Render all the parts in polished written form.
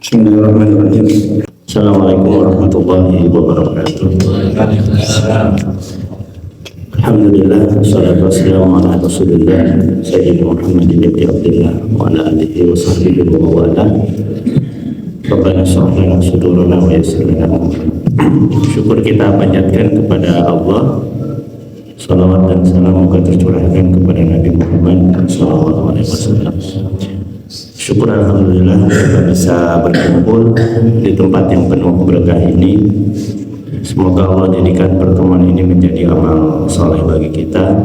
Bismillahirrahmanirrahim. Assalamualaikum warahmatullahi wabarakatuh. Alhamdulillah, wassalatu wassalamu ala rasulillah Sayyidina Muhammadin ibn Abdillah wa ala alihi wa sahbihi wa mawala. Rabbana shrah lana sudurana wa yassir lana amrana. Syukur kita panjatkan kepada Allah. Salawat dan salam moga tercurahkan kepada Nabi Muhammad sallallahu alaihi wasallam. Syukur alhamdulillah kita bisa berkumpul di tempat yang penuh berkah ini. Semoga Allah jadikan pertemuan ini menjadi amal soleh bagi kita,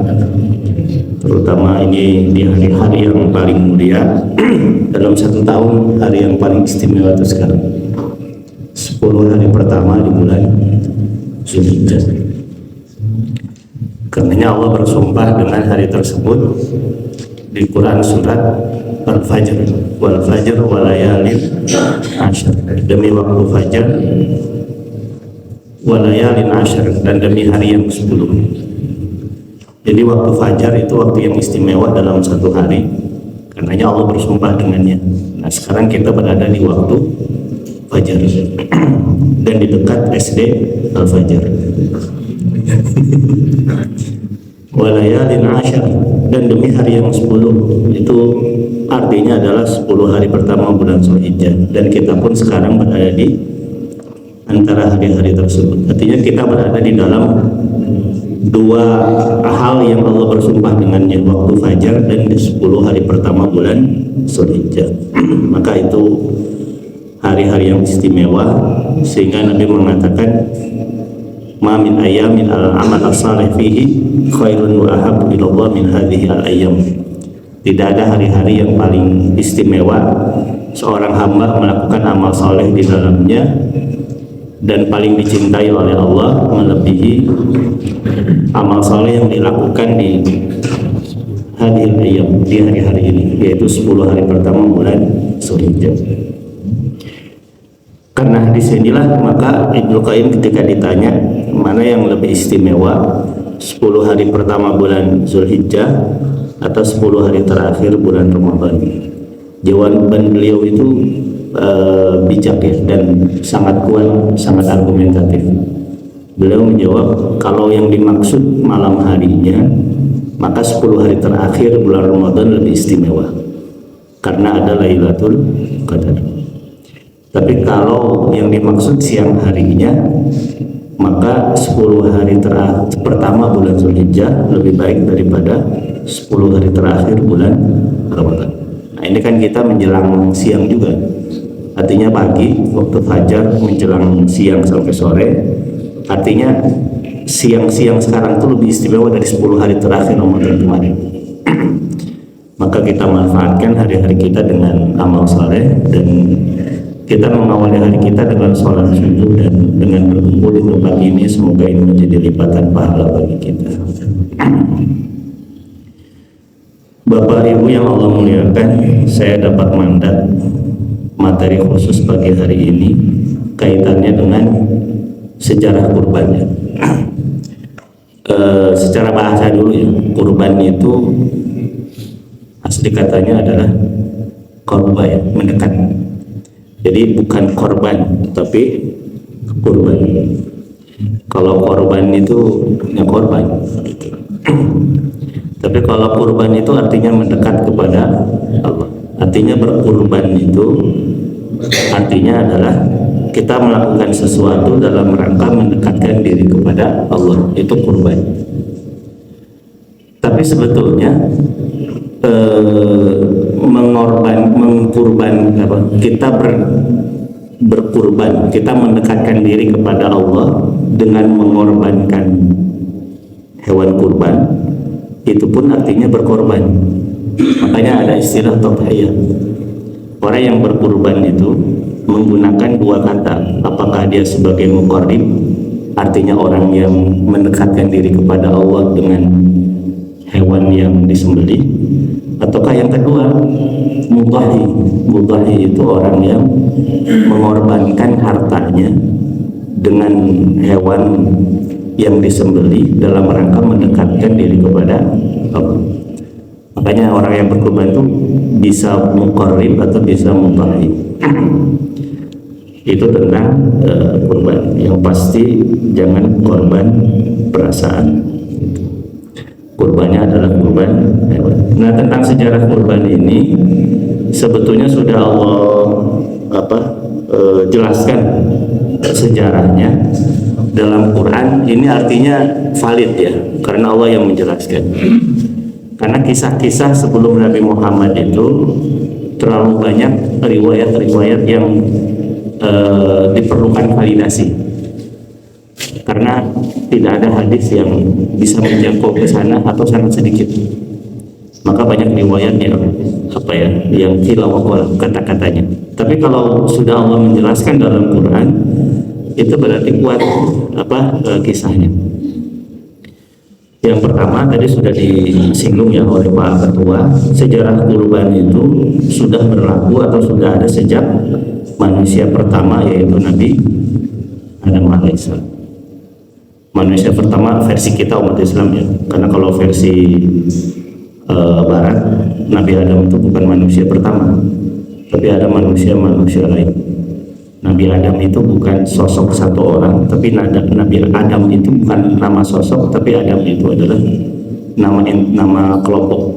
terutama ini di hari-hari yang paling mulia dalam satu tahun. Hari yang paling istimewa itu sekarang 10 hari pertama di bulan Zulhijjah. Karenanya Allah bersumpah dengan hari tersebut di Quran surat Al-Fajr, wal fajr wa layalin ashr, demi waktu fajar, wa layalin ashr, dan demi hari yang 10. Jadi waktu fajar itu waktu yang istimewa dalam satu hari, karenanya Allah bersumpah dengannya. Nah sekarang kita berada di waktu fajar dan di dekat SD Al-Fajr. Walayalin ashar, dan demi hari yang 10, itu artinya adalah 10 hari pertama bulan Zulhijjah, dan kita pun sekarang berada di antara hari-hari tersebut. Artinya kita berada di dalam dua hal yang Allah bersumpah dengannya, waktu fajar dan di 10 hari pertama bulan Zulhijjah. Maka itu hari-hari yang istimewa, sehingga Nabi mengatakan ma min ayamin al-amal as-salih fihi khairun wa ahabbu ilallah min hadhihi al-ayyam. Tidak ada hari-hari yang paling istimewa seorang hamba melakukan amal saleh di dalamnya dan paling dicintai oleh Allah melebihi amal saleh yang dilakukan di hadhihi al-ayyam, di hari-hari ini, yaitu 10 hari pertama bulan Zulhijjah. Karena hadis inilah maka Ibnu Qayyim ketika ditanya mana yang lebih istimewa, 10 hari pertama bulan Zulhijjah atau 10 hari terakhir bulan Ramadan, jawaban beliau itu bijak ya, dan sangat kuat, sangat argumentatif. Beliau menjawab, kalau yang dimaksud malam harinya, maka 10 hari terakhir bulan Ramadan lebih istimewa karena ada Lailatul Qadar. Tapi kalau yang dimaksud siang harinya, maka 10 hari pertama bulan Zulhijjah lebih baik daripada 10 hari terakhir bulan Ramadan. Nah ini kan kita menjelang siang juga, artinya pagi, waktu fajar menjelang siang sampai sore. Artinya siang-siang sekarang itu lebih istimewa dari 10 hari terakhir Ramadan kemarin. Maka kita manfaatkan hari-hari kita dengan amal saleh, dan kita mengawali hari kita dengan sholat subuh dan dengan berkumpul di tempat ini. Semoga ini menjadi lipatan pahala bagi kita. Bapak Ibu yang Allah muliakan, saya dapat mandat materi khusus pagi hari ini kaitannya dengan sejarah kurbannya. Secara bahasa dulu ya, kurban itu asli katanya adalah korban, ya, mendekat. Jadi bukan korban, tapi kurban. Kalau korban itu ya korban gitu. Tapi kalau kurban itu artinya mendekat kepada Allah. Artinya berkurban itu artinya adalah kita melakukan sesuatu dalam rangka mendekatkan diri kepada Allah, itu kurban. Tapi sebetulnya kita berkurban, kita mendekatkan diri kepada Allah dengan mengorbankan hewan kurban, itu pun artinya berkorban. Makanya ada istilah tadhiyah. Orang yang berkurban itu menggunakan dua kata, apakah dia sebagai muqarrib, artinya orang yang mendekatkan diri kepada Allah dengan hewan yang disembelih, ataukah yang kedua mudhahi. Mudhahi itu orang yang mengorbankan hartanya dengan hewan yang disembelih dalam rangka mendekatkan diri kepada Allah. Makanya orang yang berkurban itu bisa muqarrib atau bisa mudhahi. itu tentang kurban. Yang pasti jangan korban perasaan. Kurbannya adalah kurban hewan. Nah, tentang sejarah kurban ini sebetulnya sudah Allah jelaskan sejarahnya dalam Quran. Ini artinya valid ya, karena Allah yang menjelaskan. Karena kisah-kisah sebelum Nabi Muhammad itu terlalu banyak riwayat-riwayat yang diperlukan validasi, karena tidak ada hadis yang bisa menjangkau ke sana atau sangat sedikit. Maka banyak riwayat yang khilaf kata-katanya. Tapi kalau sudah Allah menjelaskan dalam Quran, itu berarti kuat kisahnya. Yang pertama tadi sudah disinggung ya oleh Pak Ketua, sejarah kurban itu sudah berlaku atau sudah ada sejak manusia pertama, yaitu Nabi Adam alaihissalam. Manusia pertama versi kita umat Islam ya, karena kalau versi Barat, Nabi Adam itu bukan manusia pertama, tapi ada manusia lain. Nabi Adam itu bukan sosok satu orang, tapi Nabi Adam itu bukan nama sosok, tapi Adam itu adalah nama kelompok.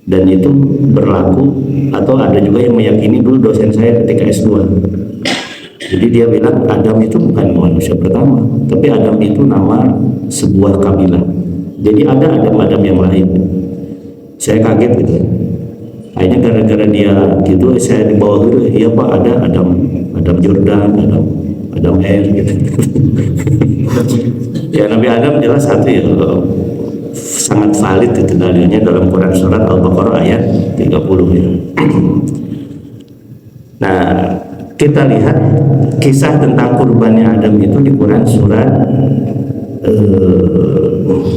Dan itu berlaku, atau ada juga yang meyakini, dulu dosen saya ketika S2. Jadi dia bilang Adam itu bukan manusia pertama, tapi Adam itu nama sebuah kabilah. Jadi ada Adam yang lain. Saya kaget gitu. Akhirnya gara-gara dia gitu, saya dibawa dulu, iya Pak, ada Adam Jordan, Adam Air gitu. Ya, Nabi Adam jelas satu ya, sangat valid itu dalilnya dalam Quran surat Al-Baqarah ayat 30 ya. Nah, kita lihat kisah tentang kurbannya Adam itu di Quran surat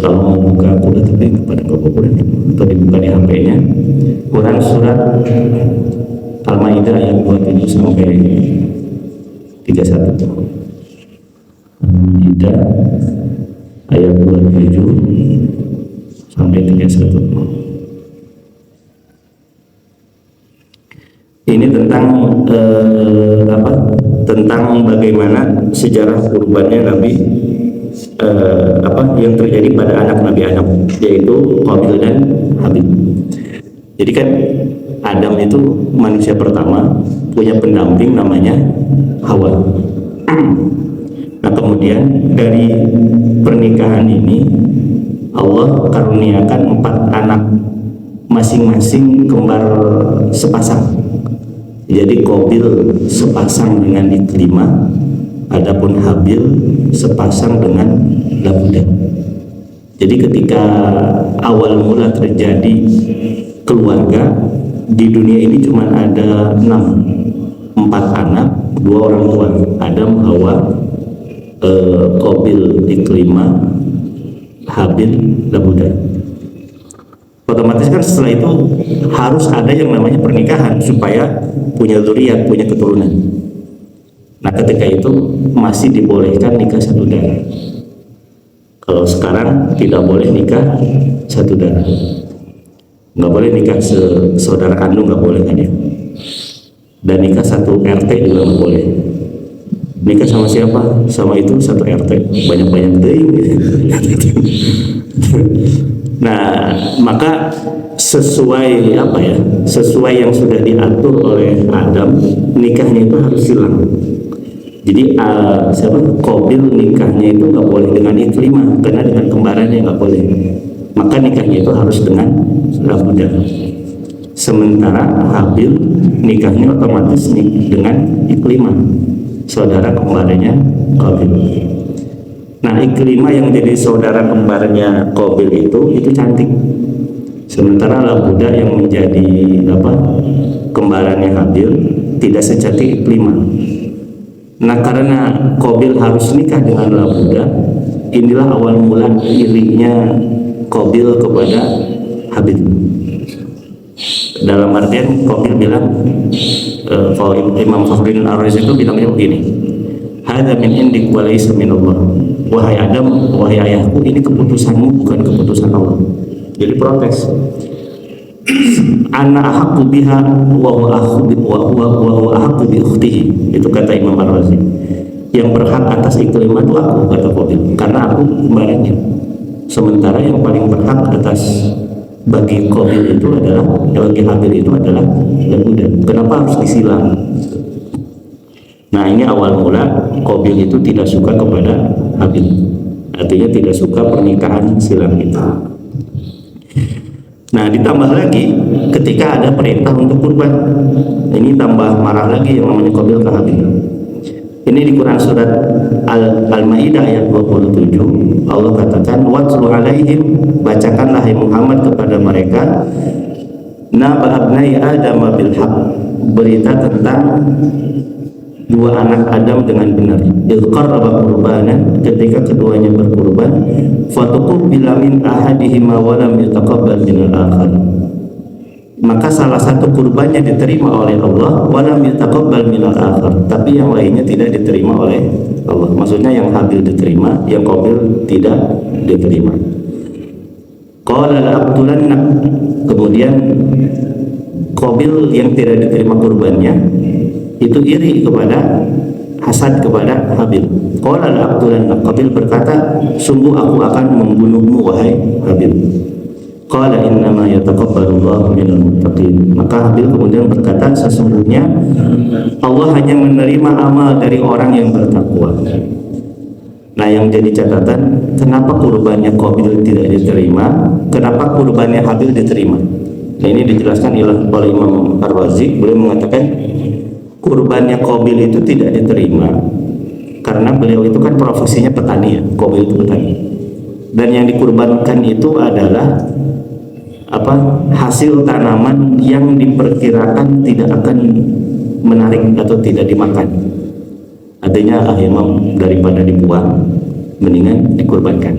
kalau mau buka Quran, tapi pada Quran atau dibuka di HP-nya, Quran surat Al-Maidah ayat 27 sampai 31. Al-Maidah ayat 27 sampai 31. Ini tentang tentang bagaimana sejarah kurbannya Nabi yang terjadi pada anak Nabi Adam, yaitu Qabil dan Habil. Jadi kan Adam itu manusia pertama, punya pendamping namanya Hawa. Nah, kemudian dari pernikahan ini Allah karuniakan 4 anak, masing-masing kembar sepasang. Jadi Qabil sepasang dengan Iklimah, adapun Habil sepasang dengan Labuda. Jadi ketika awal mula terjadi keluarga di dunia ini cuma ada 4 anak, 2 orang tua, Adam, Hawa, Qabil, Iklimah, Habil, Labuda. Otomatis kan setelah itu harus ada yang namanya pernikahan supaya punya zuriat, punya keturunan. Nah, ketika itu masih dibolehkan nikah satu darah. Kalau sekarang tidak boleh nikah satu darah, nggak boleh nikah saudara kandung, nggak boleh kan ya. Dan nikah satu RT juga nggak boleh. Nikah sama siapa? Sama itu satu RT, banyak-banyak deh. Nah, maka sesuai sesuai yang sudah diatur oleh Adam, nikahnya itu harus silang. Jadi Qabil nikahnya itu nggak boleh dengan Iklimah, karena dengan kembarannya nggak boleh. Maka nikahnya itu harus dengan Labuda. Sementara Habil nikahnya otomatis dengan Iklimah, saudara kembarnya Qabil. Nah, Iklimah yang jadi saudara kembarnya Qabil itu cantik. Sementara Labuda yang menjadi kembarannya Habil tidak secantik Iklimah. Nah, karena Qabil harus nikah dengan Labuda, inilah awal mula irinya Qabil kepada Habil. Dalam artian Qabil bilang, kalau Imam Fakhruddin Ar-Razi itu bilangnya begini, hadza min indik wa laysa min Allah. Wahai Adam, wahai ayahku, ini keputusanmu bukan keputusan Allah. Jadi protes. ana ahaqqu biha wa huwa ahaqqu bi ukhtihi. Itu kata Imam Ar-Razi. Yang berhak atas Ikrimah itu aku, kata Qabil, karena aku kembarannya. Sementara yang paling berhak atas bagi Qabil itu adalah, bagi Habil itu adalah Yahuda. Kenapa harus disilang? Nah, ini awal mula Qabil itu tidak suka kepada Habil. Artinya tidak suka pernikahan silang itu. Nah, ditambah lagi ketika ada perintah untuk kurban, ini tambah marah lagi yang namanya Qabil ke Habil. Ini di Quran surat Al-Maidah ayat 27, Allah katakan, "Watlu alaihim," bacakanlah hai Muhammad kepada mereka, "Naba abnai Adam bil haq," berita tentang dua anak Adam dengan benar. Iqarraba qurbanan, ketika keduanya berkurban, fatuqbila min ahadihima wa lam yataqabbal min al-akhar. Maka salah satu kurbannya diterima oleh Allah, wa lam yataqabbal min al-akhar, tapi yang lainnya tidak diterima oleh Allah. Maksudnya yang Habil diterima, yang Qabil tidak diterima. Qala la-aqtulannak, kemudian Qabil yang tidak diterima kurbannya itu iri kepada, hasad kepada Habil. Qala la-aqtulannak, Qabil berkata, sungguh aku akan membunuhmu wahai Habil. Qala innama yataqabbalullahu minal muttaqin, maka Habil kemudian berkata, sesungguhnya Allah hanya menerima amal dari orang yang bertakwa. Nah, yang jadi catatan, kenapa kurbannya Qabil tidak diterima, kenapa kurbannya Habil diterima? Nah, ini dijelaskan oleh Imam Ar-Razi. Beliau mengatakan kurbannya Qabil itu tidak diterima karena beliau itu kan profesinya petani, ya, Qabil itu petani, dan yang dikurbankan itu adalah hasil tanaman yang diperkirakan tidak akan menarik atau tidak dimakan. Artinya Imam, daripada dibuang mendingan dikurbankan.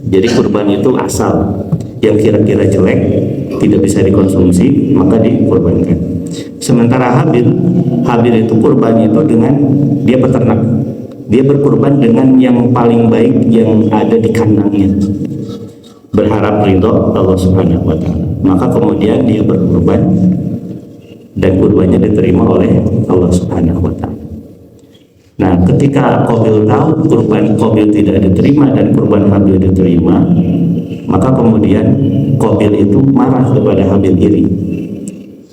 Jadi kurban itu asal yang kira-kira jelek, tidak bisa dikonsumsi, maka dikurbankan. Sementara Habil itu kurbannya itu dengan dia peternak, dia berkurban dengan yang paling baik yang ada di kandangnya, berharap ridho Allah Subhanahu wa Ta'ala. Maka kemudian dia berkurban dan kurbannya diterima oleh Allah Subhanahu wa Ta'ala. Nah, ketika Qabil tahu kurban Qabil tidak diterima dan kurban Habil diterima, maka kemudian Qabil itu marah kepada Habil, iri.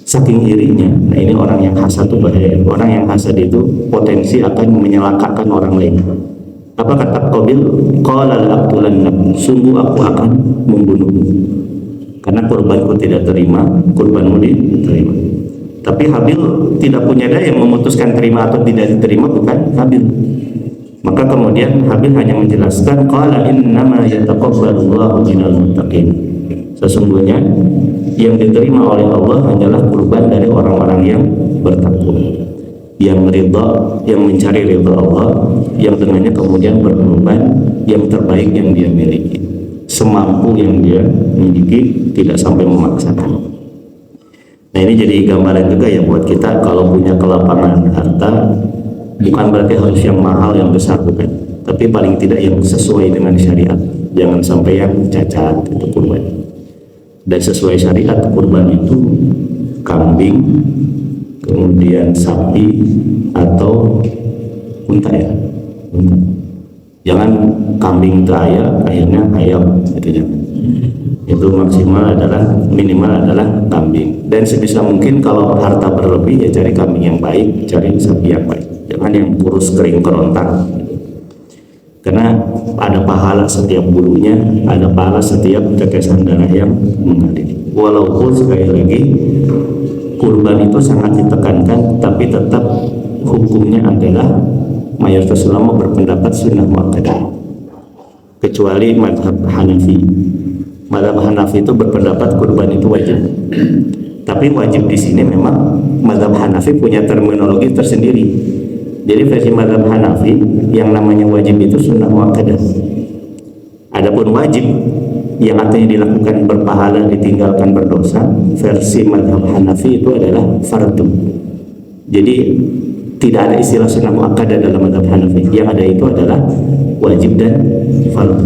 Saking irinya, nah ini orang yang hasad itu bahaya. Orang yang hasad itu potensi akan menyelakakan orang lain. Apa kata Qabil? Qala la-aqtulannak, sungguh aku akan membunuhmu karena kurbanku tidak terima, kurbanmu diterima. Tapi Habil tidak punya daya memutuskan terima atau tidak diterima, bukan Habil. Maka kemudian Habil hanya menjelaskan, qala innama yataqabbalullahu minal muttaqin, sesungguhnya yang diterima oleh Allah hanyalah kurban dari orang-orang yang bertakwa, yang ridha, yang mencari ridha Allah, yang dengannya kemudian berkorban yang terbaik yang dia miliki, semampu yang dia miliki, tidak sampai memaksakan. Nah, ini jadi gambaran juga ya buat kita, kalau punya kelapangan harta, bukan berarti harus yang mahal, yang besar, bukan, tapi paling tidak yang sesuai dengan syariat. Jangan sampai yang cacat itu kurban. Dan sesuai syariat kurban itu kambing, kemudian sapi atau unta, ya, unta. Jangan kambing itu akhirnya ayam, itu jangan. Itu maksimal adalah, minimal adalah kambing. Dan sebisa mungkin kalau harta berlebih ya cari kambing yang baik, cari sapi yang baik, jangan yang kurus kering kerontang. Karena ada pahala setiap bulunya, ada pahala setiap tetesan darah yang mengalir. Walaupun sekali lagi kurban itu sangat ditekankan, tapi tetap hukumnya adalah mayoritas ulama berpendapat sunnah muakkadah, kecuali mazhab Hanafi. Mazhab Hanafi itu berpendapat kurban itu wajib. Tapi wajib di sini memang mazhab Hanafi punya terminologi tersendiri. Jadi versi mazhab Hanafi yang namanya wajib itu sunnah muakkadah. Adapun wajib yang artinya dilakukan berpahala, ditinggalkan berdosa, versi mazhab Hanafi itu adalah fardu. Jadi tidak ada istilah sunnah muakkadah dalam mazhab Hanafi. Yang ada itu adalah wajib dan fardu.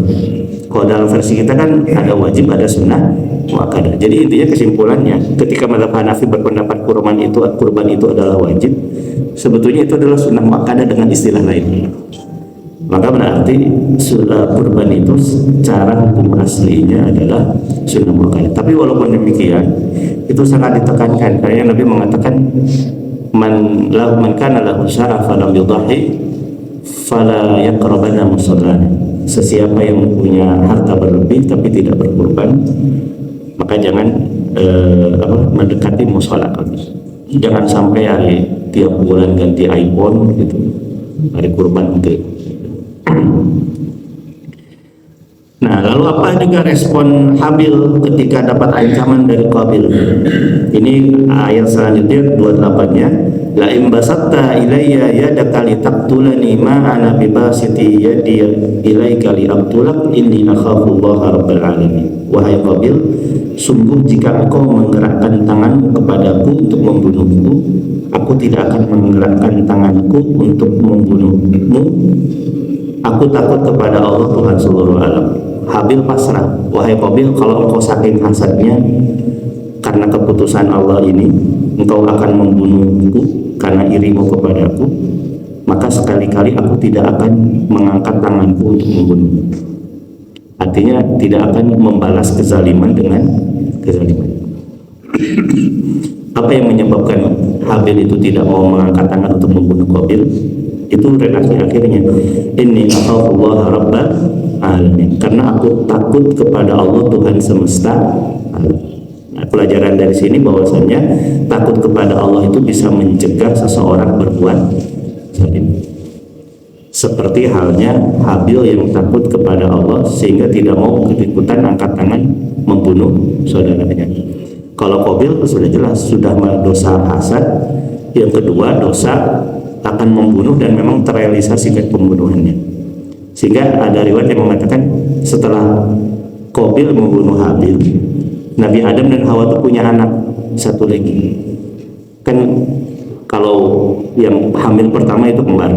Kalau dalam versi kita kan ada wajib, ada sunnah, muakkadah. Jadi intinya kesimpulannya, ketika mazhab Hanafi berpendapat kurban itu adalah wajib, sebetulnya itu adalah sunnah muakkadah dengan istilah lain. Maka berarti kurban itu secara hukum aslinya adalah sunnah muakkadah. Tapi walaupun demikian, itu sangat ditekankan karena Nabi mengatakan man kana lahu syara falam yudhi fala yaqrabanna musallana. Sesiapa yang punya harta berlebih tapi tidak berkurban, maka jangan mendekati mushola kami. Jangan sampai hari tiap bulan ganti iPhone gitu, hari kurban gitu. Nah, lalu apa juga respon Habil ketika dapat ancaman dari Qabil? Ini ayat selanjutnya 28-nya, la in basatta ilayya yadaka litaqtulani ma ana bibasiti yadi ilaika liaqtulak inni akhafullaha rabbal alamin. Wahai Qabil, sungguh jika engkau menggerakkan tanganmu kepadaku untuk membunuhku, aku tidak akan menggerakkan tanganku untuk membunuhmu. Aku takut kepada Allah Tuhan seluruh alam. Habil pasrah. Wahai Qabil, kalau engkau saking hasadnya karena keputusan Allah ini, engkau akan membunuhku karena irimu kepadaku, maka sekali-kali aku tidak akan mengangkat tanganku untuk membunuh. Artinya tidak akan membalas kezaliman dengan kezaliman. Apa yang menyebabkan Habil itu tidak mau mengangkat tangan untuk membunuh Qabil? Itu redaksi akhirnya, inni akhafullaha rabbal alamin, karena aku takut kepada Allah Tuhan semesta alam. Nah, pelajaran dari sini bahwasanya takut kepada Allah itu bisa mencegah seseorang berbuat zalim. Seperti halnya Habil yang takut kepada Allah sehingga tidak mau ikut-ikutan angkat tangan membunuh saudaranya. Kalau Qabil sudah jelas, sudah dosa hasad. Yang kedua, dosa akan membunuh dan memang terrealisasikan pembunuhannya. Sehingga ada riwayat yang mengatakan setelah Qabil membunuh Habil, Nabi Adam dan Hawa itu punya anak satu lagi. Kan kalau yang hamil pertama itu kembar,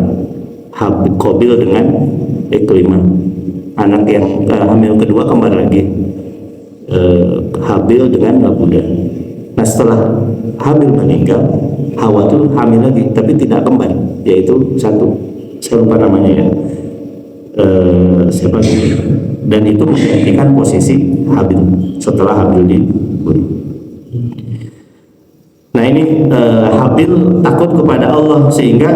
Qabil dengan Iklimah. Anak yang hamil kedua kembar lagi, Habil dengan Labuda. Nah, setelah Habil meninggal, Hawa itu hamil lagi, tapi tidak kembar, yaitu satu, saya lupa namanya ya, siapa itu? Dan itu menggantikan posisi Habil setelah Habil dibunuh. Nah ini Habil takut kepada Allah sehingga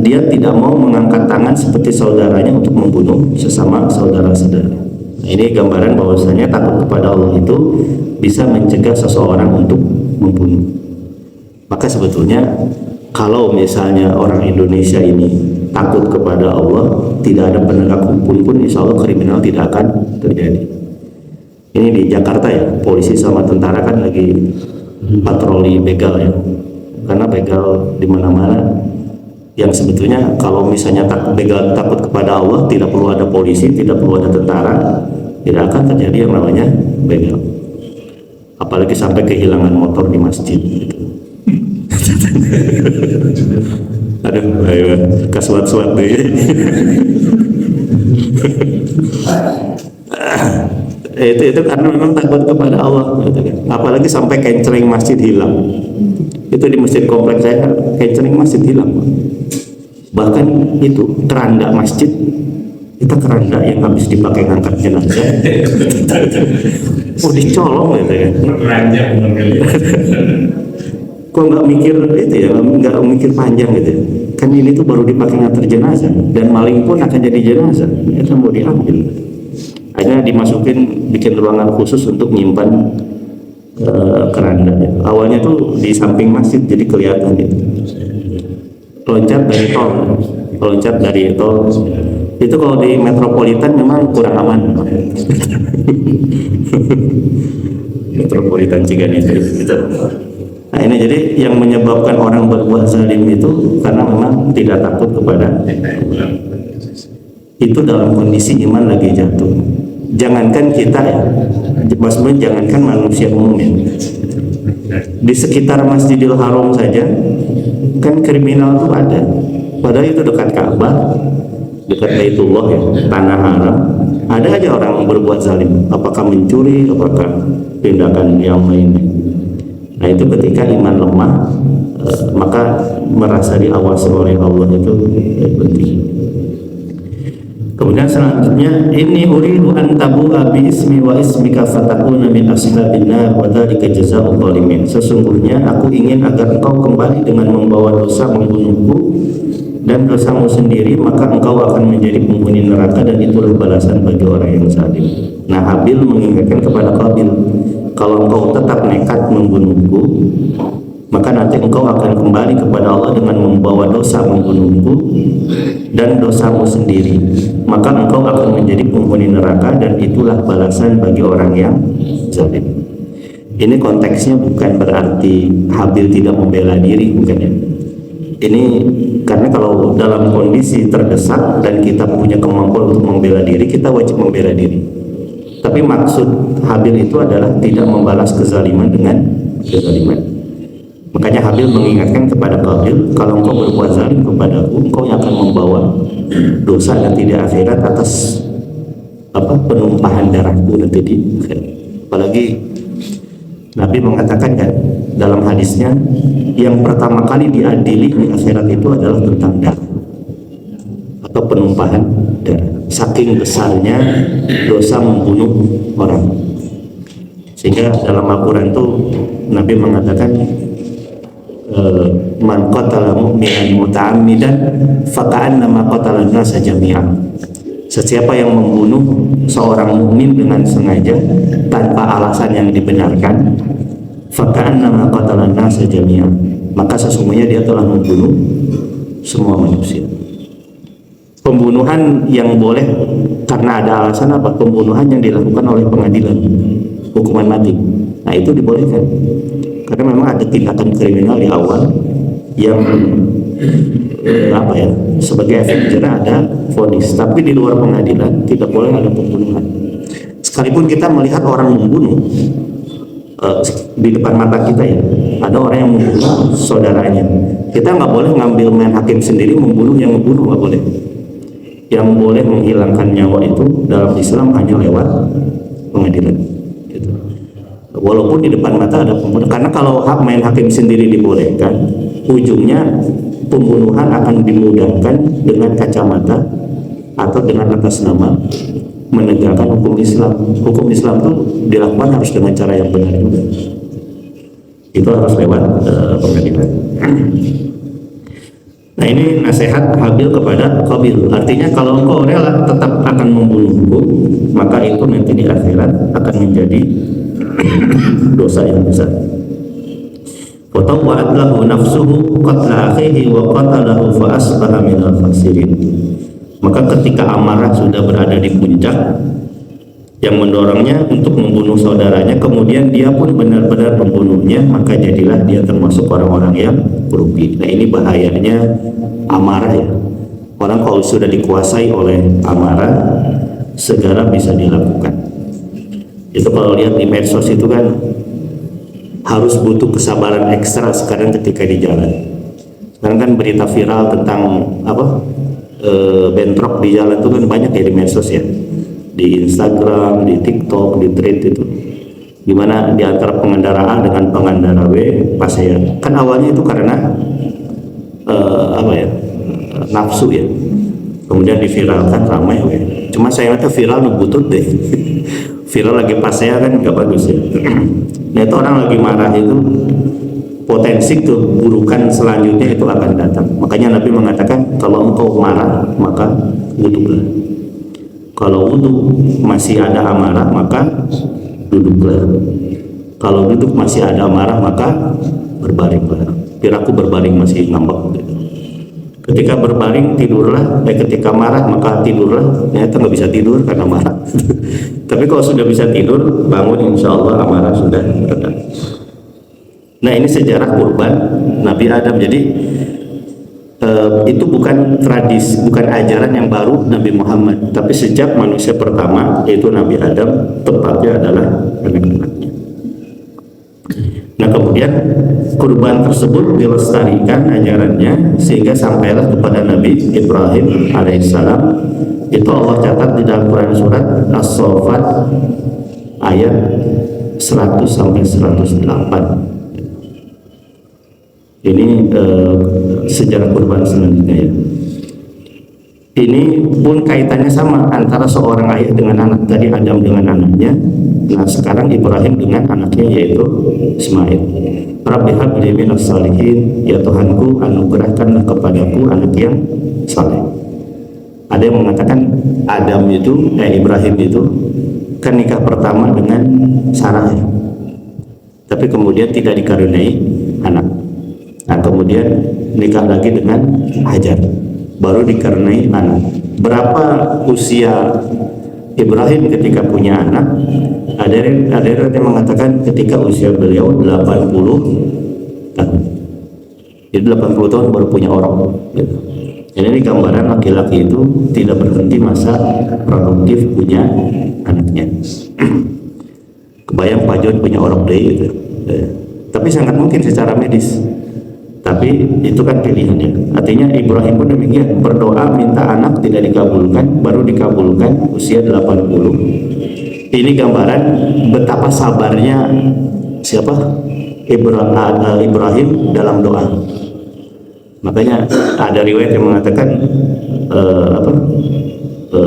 dia tidak mau mengangkat tangan seperti saudaranya untuk membunuh sesama saudara-saudara. Nah, ini gambaran bahwasanya takut kepada Allah itu bisa mencegah seseorang untuk membunuh. Maka sebetulnya kalau misalnya orang Indonesia ini takut kepada Allah, tidak ada penegak hukum pun insya Allah kriminal tidak akan terjadi. Ini di Jakarta ya, polisi sama tentara kan lagi patroli begal ya, karena begal di mana-mana. Yang sebetulnya kalau misalnya begal takut kepada Allah, tidak perlu ada polisi, tidak perlu ada tentara, tidak akan terjadi yang namanya begal. Apalagi sampai kehilangan motor di masjid gitu. Aduh, ayo kaswat-swat deh. Itu karena memang takut kepada Allah gitu kan. Apalagi sampai kencering masjid hilang. Itu di masjid kompleks saya, kencering masjid hilang. Bahkan itu keranda masjid, kita keranda yang habis dipakai ngangkat jenazah dicolong gitu ya. Kok nggak mikir itu ya, nggak mikir panjang gitu ya. Kan ini tuh baru dipakai ngantar jenazah dan maling pun akan jadi jenazah, itu mau diambil. Akhirnya dimasukin, bikin ruangan khusus untuk nyimpan keranda. Awalnya tuh di samping masjid jadi kelihatan gitu. Loncat dari tol. Itu kalau di metropolitan memang kurang aman. Metropolitan Ciganjur gitu. Nah ini jadi yang menyebabkan orang berbuat zalim itu karena memang tidak takut kepada itu dalam kondisi iman lagi jatuh. Jangankan kita ya, maksudnya jangankan manusia umum ya. Di sekitar Masjidil Haram saja kan kriminal tuh ada. Padahal itu dekat Ka'bah, dekat Baitullah ya, tanah haram. ada aja orang berbuat zalim, apakah mencuri, apakah tindakan yang lainnya. Nah itu ketika iman lemah, maka merasa diawasi oleh Allah itu penting. Kemudian selanjutnya, inni uridu an tabu'a bi ismi wa ismika fatakuna min ashabin nar wa dzalika jazaa'ul zalimin. Sesungguhnya aku ingin agar engkau kembali dengan membawa dosa membunuhku dan dosamu sendiri, maka engkau akan menjadi penghuni neraka dan itulah balasan bagi orang yang zalim. Nah, Habil mengingatkan kepada Qabil, kalau engkau tetap nekat membunuhku, maka nanti engkau akan kembali kepada Allah dengan membawa dosa membunuhku dan dosamu sendiri, maka engkau akan menjadi penghuni neraka dan itulah balasan bagi orang yang zalim. Ini konteksnya bukan berarti Habil tidak membela diri, bukan ya. Ini karena kalau dalam kondisi terdesak dan kita punya kemampuan untuk membela diri, kita wajib membela diri. Tapi maksud Habil itu adalah tidak membalas kezaliman dengan kezaliman. Makanya Habil mengingatkan kepada Qabil, kalau engkau berbuat zalim kepadaku, engkau yang akan membawa dosa nanti di akhirat atas penumpahan darahku nanti di akhirat. Apalagi Nabi mengatakan kan dalam hadisnya, yang pertama kali diadili di akhirat itu adalah tentang darah atau penumpahan darah. Saking besarnya dosa membunuh orang, sehingga dalam Al-Quran itu Nabi mengatakan, man qatala mu'minan muta'ammidan faka'annama qatala an-nasa jami'an. Sesiapa yang membunuh seorang mukmin dengan sengaja tanpa alasan yang dibenarkan, faka'annama qatala an-nasa jami'an, maka sesungguhnya dia telah membunuh semua manusia. Pembunuhan yang boleh karena ada alasan apa? Pembunuhan yang dilakukan oleh pengadilan, hukuman mati. Nah itu dibolehkan karena memang ada tindakan kriminal di awal yang sebagai efek jerah ada vonis, tapi di luar pengadilan tidak boleh ada pembunuhan. Sekalipun kita melihat orang membunuh di depan mata kita ya, ada orang yang membunuh saudaranya, kita nggak boleh ngambil main hakim sendiri membunuh yang membunuh, nggak boleh. Yang boleh menghilangkan nyawa itu dalam Islam hanya lewat pengadilan. Walaupun di depan mata ada pembunuhan, karena kalau main hakim sendiri dibolehkan, ujungnya pembunuhan akan dimudahkan dengan kacamata atau dengan atas nama menegakkan hukum Islam. Hukum Islam itu dilakukan harus dengan cara yang benar juga. Itu harus lewat pengadilan. Nah ini nasihat Habil kepada Qabil. Artinya kalau engkau rela tetap akan membunuhku, maka itu nanti di akhirat akan menjadi dosa yang besar. Fatawwa'at lahu nafsuhu qatla akhihi wa qatalahu fa asbaha minal khasirin. Maka ketika amarah sudah berada di puncak yang mendorongnya untuk membunuh saudaranya, kemudian dia pun benar-benar membunuhnya, maka jadilah dia termasuk orang-orang yang merugi. Nah ini bahayanya amarah ya. Orang kalau sudah dikuasai oleh amarah, segera bisa dilakukan. Itu kalau lihat di medsos itu kan harus butuh kesabaran ekstra sekarang ketika di jalan. Sekarang kan berita viral tentang bentrok di jalan itu kan banyak ya di medsos ya, di Instagram, di TikTok, di Thread itu. Gimana di antara pengendara A dengan pengendara B pas ya. Kan awalnya itu karena nafsu ya. Kemudian diviralkan ramai ya. Cuma saya lihat viral ngebutut deh. Viral lagi pas saya kan nggak bagus ya. Nah itu orang lagi marah itu potensi keburukan selanjutnya itu akan datang. Makanya Nabi mengatakan kalau engkau marah maka wudhulah. Kalau wudhu masih ada amarah maka duduklah. Kalau duduk masih ada amarah maka berbaringlah. Piraku berbaring masih ngambek gitu. Ketika berbaring tidurlah, ketika marah maka tidurlah. Ternyata nggak bisa tidur karena marah. Tapi kalau sudah bisa tidur, bangun insya Allah amarah sudah reda. Nah ini sejarah kurban Nabi Adam. Jadi itu bukan tradisi, bukan ajaran yang baru Nabi Muhammad, tapi sejak manusia pertama yaitu Nabi Adam, tepatnya adalah anak-anaknya. Nah kemudian kurban tersebut dilestarikan ajarannya sehingga sampailah kepada Nabi Ibrahim alaihissalam. Itu Allah catat di dalam Quran surat As-Saffat ayat 100 sampai 108. Ini sejarah kurban selanjutnya ya. Ini pun kaitannya sama antara seorang ayah dengan anak. Tadi Adam dengan anaknya, nah sekarang Ibrahim dengan anaknya yaitu Ismail. Rabbi habli minas salihin, ya Tuhanku anugerahkanlah kepadaku anak yang saleh. Ada yang mengatakan Ibrahim itu kan nikah pertama dengan Sarah, tapi kemudian tidak dikaruniai anak. Nah kemudian nikah lagi dengan Hajar, baru dikaruniai anak. Berapa usia Ibrahim ketika punya anak? Ada yang mengatakan ketika usia beliau 80 tahun. Jadi 80 tahun baru punya orang gitu. Ini gambaran laki-laki itu tidak berhenti masa produktif punya anaknya. Kebayang Pak John punya orang deh gitu. Tapi sangat mungkin secara medis. Tapi itu kan pilihannya. Artinya Ibrahim pun demikian, berdoa minta anak tidak dikabulkan, baru dikabulkan usia 80. Ini gambaran betapa sabarnya Ibrahim dalam doa. Makanya ada riwayat yang mengatakan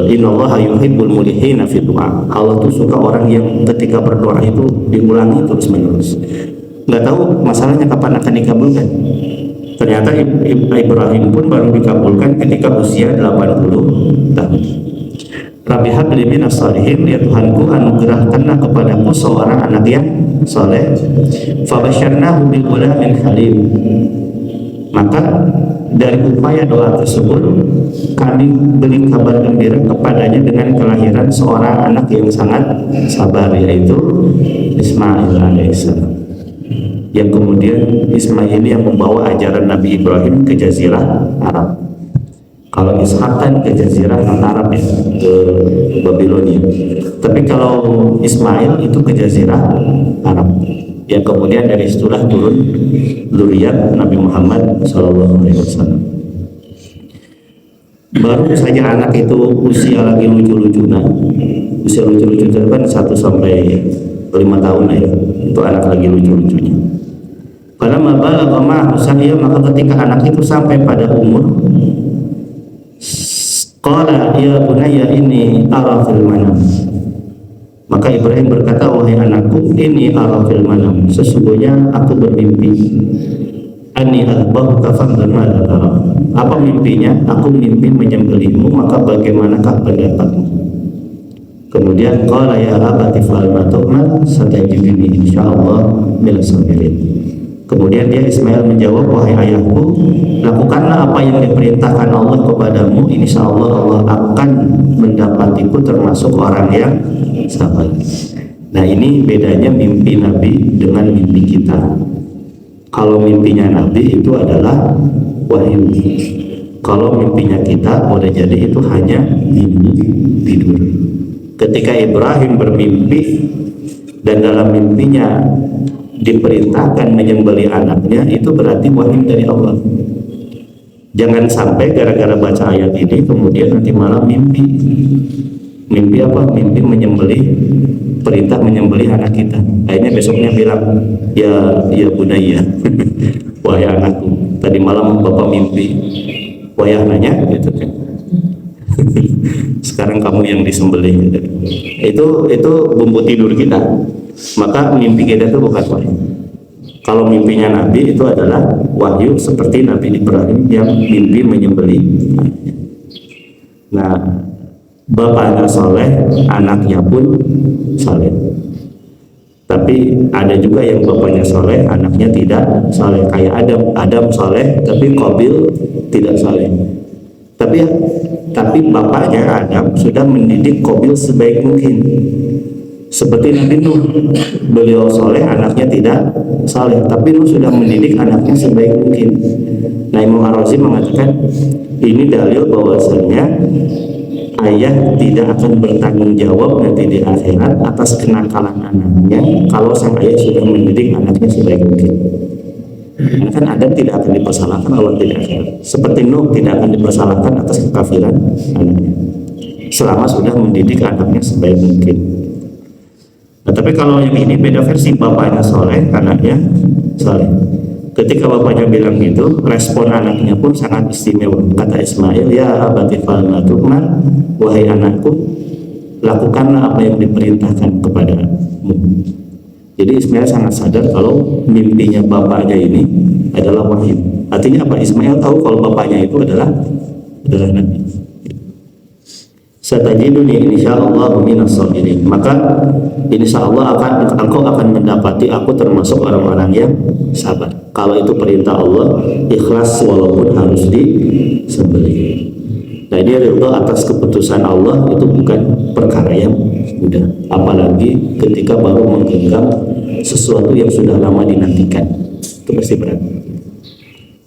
innallaha yuhibbul mulihina fi du'a. Allah tuh suka orang yang ketika berdoa itu diulangi terus-menerus. Nggak tahu masalahnya kapan akan dikabulkan. Ternyata Ibrahim pun baru dikabulkan ketika usia 80 tahun. Rabbi habli minas salihin, ya Tuhanku anugerahkanlah kepadaku seorang anak yang soleh. Fabasyarnahu bil ghulamin halim. Maka dari upaya doa tersebut kami beri kabar gembira kepadanya dengan kelahiran seorang anak yang sangat sabar, yaitu Ismail alaihissalam. Yang kemudian Ismail ini yang membawa ajaran Nabi Ibrahim ke Jazirah Arab. Kalau Ishak kan ke Jazirah Arab ya, ke Babilonia. Tapi kalau Ismail itu ke Jazirah Arab. Yang kemudian dari situlah turun dzurriyyat Nabi Muhammad SAW. Baru saja anak itu usia lagi lucu-lucu, usia lucu-lucu itu kan 1 sampai 5 tahun ya, itu anak lagi lucu-lucunya. Pada balagha ma'ahu sa'ya, maka ketika anak itu sampai pada umur, qala ya bunayya inni ara fil manam. Maka Ibrahim berkata, wahai anakku, ini ara fil manam, sesungguhnya aku bermimpi. Ani adbahuka fanzur madza tara. Apa mimpinya? Aku mimpi menyembelihmu, maka bagaimanakah pendapatmu? Kemudian qala ya abati fa'al ma tu'mar satajiduni insyaallah minas sabirin. Kemudian dia Ismail menjawab, wahai ayahku, lakukanlah apa yang diperintahkan Allah kepadamu, insyaallah Allah akan mendapatiku termasuk orang yang sabar. Nah ini bedanya mimpi Nabi dengan mimpi kita. Kalau mimpinya Nabi itu adalah wahyu. Kalau mimpinya kita boleh jadi itu hanya mimpi tidur. Ketika Ibrahim bermimpi dan dalam mimpinya diperintahkan menyembelih anaknya, itu berarti wahyu dari Allah. Jangan sampai gara-gara baca ayat ini kemudian nanti malam mimpi apa? Mimpi menyembelih, perintah menyembelih anak kita. Akhirnya besoknya bilang, ya bunayya, wahai anakku, tadi malam bapak mimpi, wahai anaknya, gitu kan. Sekarang kamu yang disembelih, gitu. Itu bumbu tidur kita. Maka mimpi kita itu bukan wahyu. Kalau mimpinya Nabi itu adalah wahyu, seperti Nabi Ibrahim yang mimpi menyembelih. Nah, bapaknya soleh, anaknya pun soleh. Tapi ada juga yang bapaknya soleh, anaknya tidak soleh. Kayak Adam soleh, tapi Qabil tidak soleh. Tapi bapaknya Adam sudah mendidik Qabil sebaik mungkin. Seperti Nabi Nuh, beliau soleh, anaknya tidak soleh, tapi Nuh sudah mendidik anaknya sebaik mungkin. Nah, Imam Ar-Razi mengatakan ini dalil bahwasanya ayah tidak akan bertanggung jawab nanti di akhirat atas kenakalan anaknya kalau sang ayah sudah mendidik anaknya sebaik mungkin. Karena kan Adam tidak akan dipersalahkan Allah tidak akan. Seperti Nuh tidak akan dipersalahkan atas kekafiran anaknya selama sudah mendidik anaknya sebaik mungkin. Nah, tapi kalau yang ini beda versi, bapaknya soleh, anaknya soleh. Ketika bapaknya bilang gitu, respon anaknya pun sangat istimewa. Kata Ismail, ya abati fa'al ma tu'mar, wahai anakku, lakukanlah apa yang diperintahkan kepadamu. Jadi Ismail sangat sadar kalau mimpinya bapaknya ini adalah wahyu. Artinya apa? Ismail tahu kalau bapaknya itu adalah nabi. Satajiduni insyaallah minas sabirin. Maka insyaallah engkau akan mendapati aku termasuk orang-orang yang sabar. Kalau itu perintah Allah, ikhlas walaupun harus disembelih. Nah, ini ridha atas keputusan Allah itu bukan perkara yang mudah, apalagi ketika baru menggenggam sesuatu yang sudah lama dinantikan. Itu pasti berat.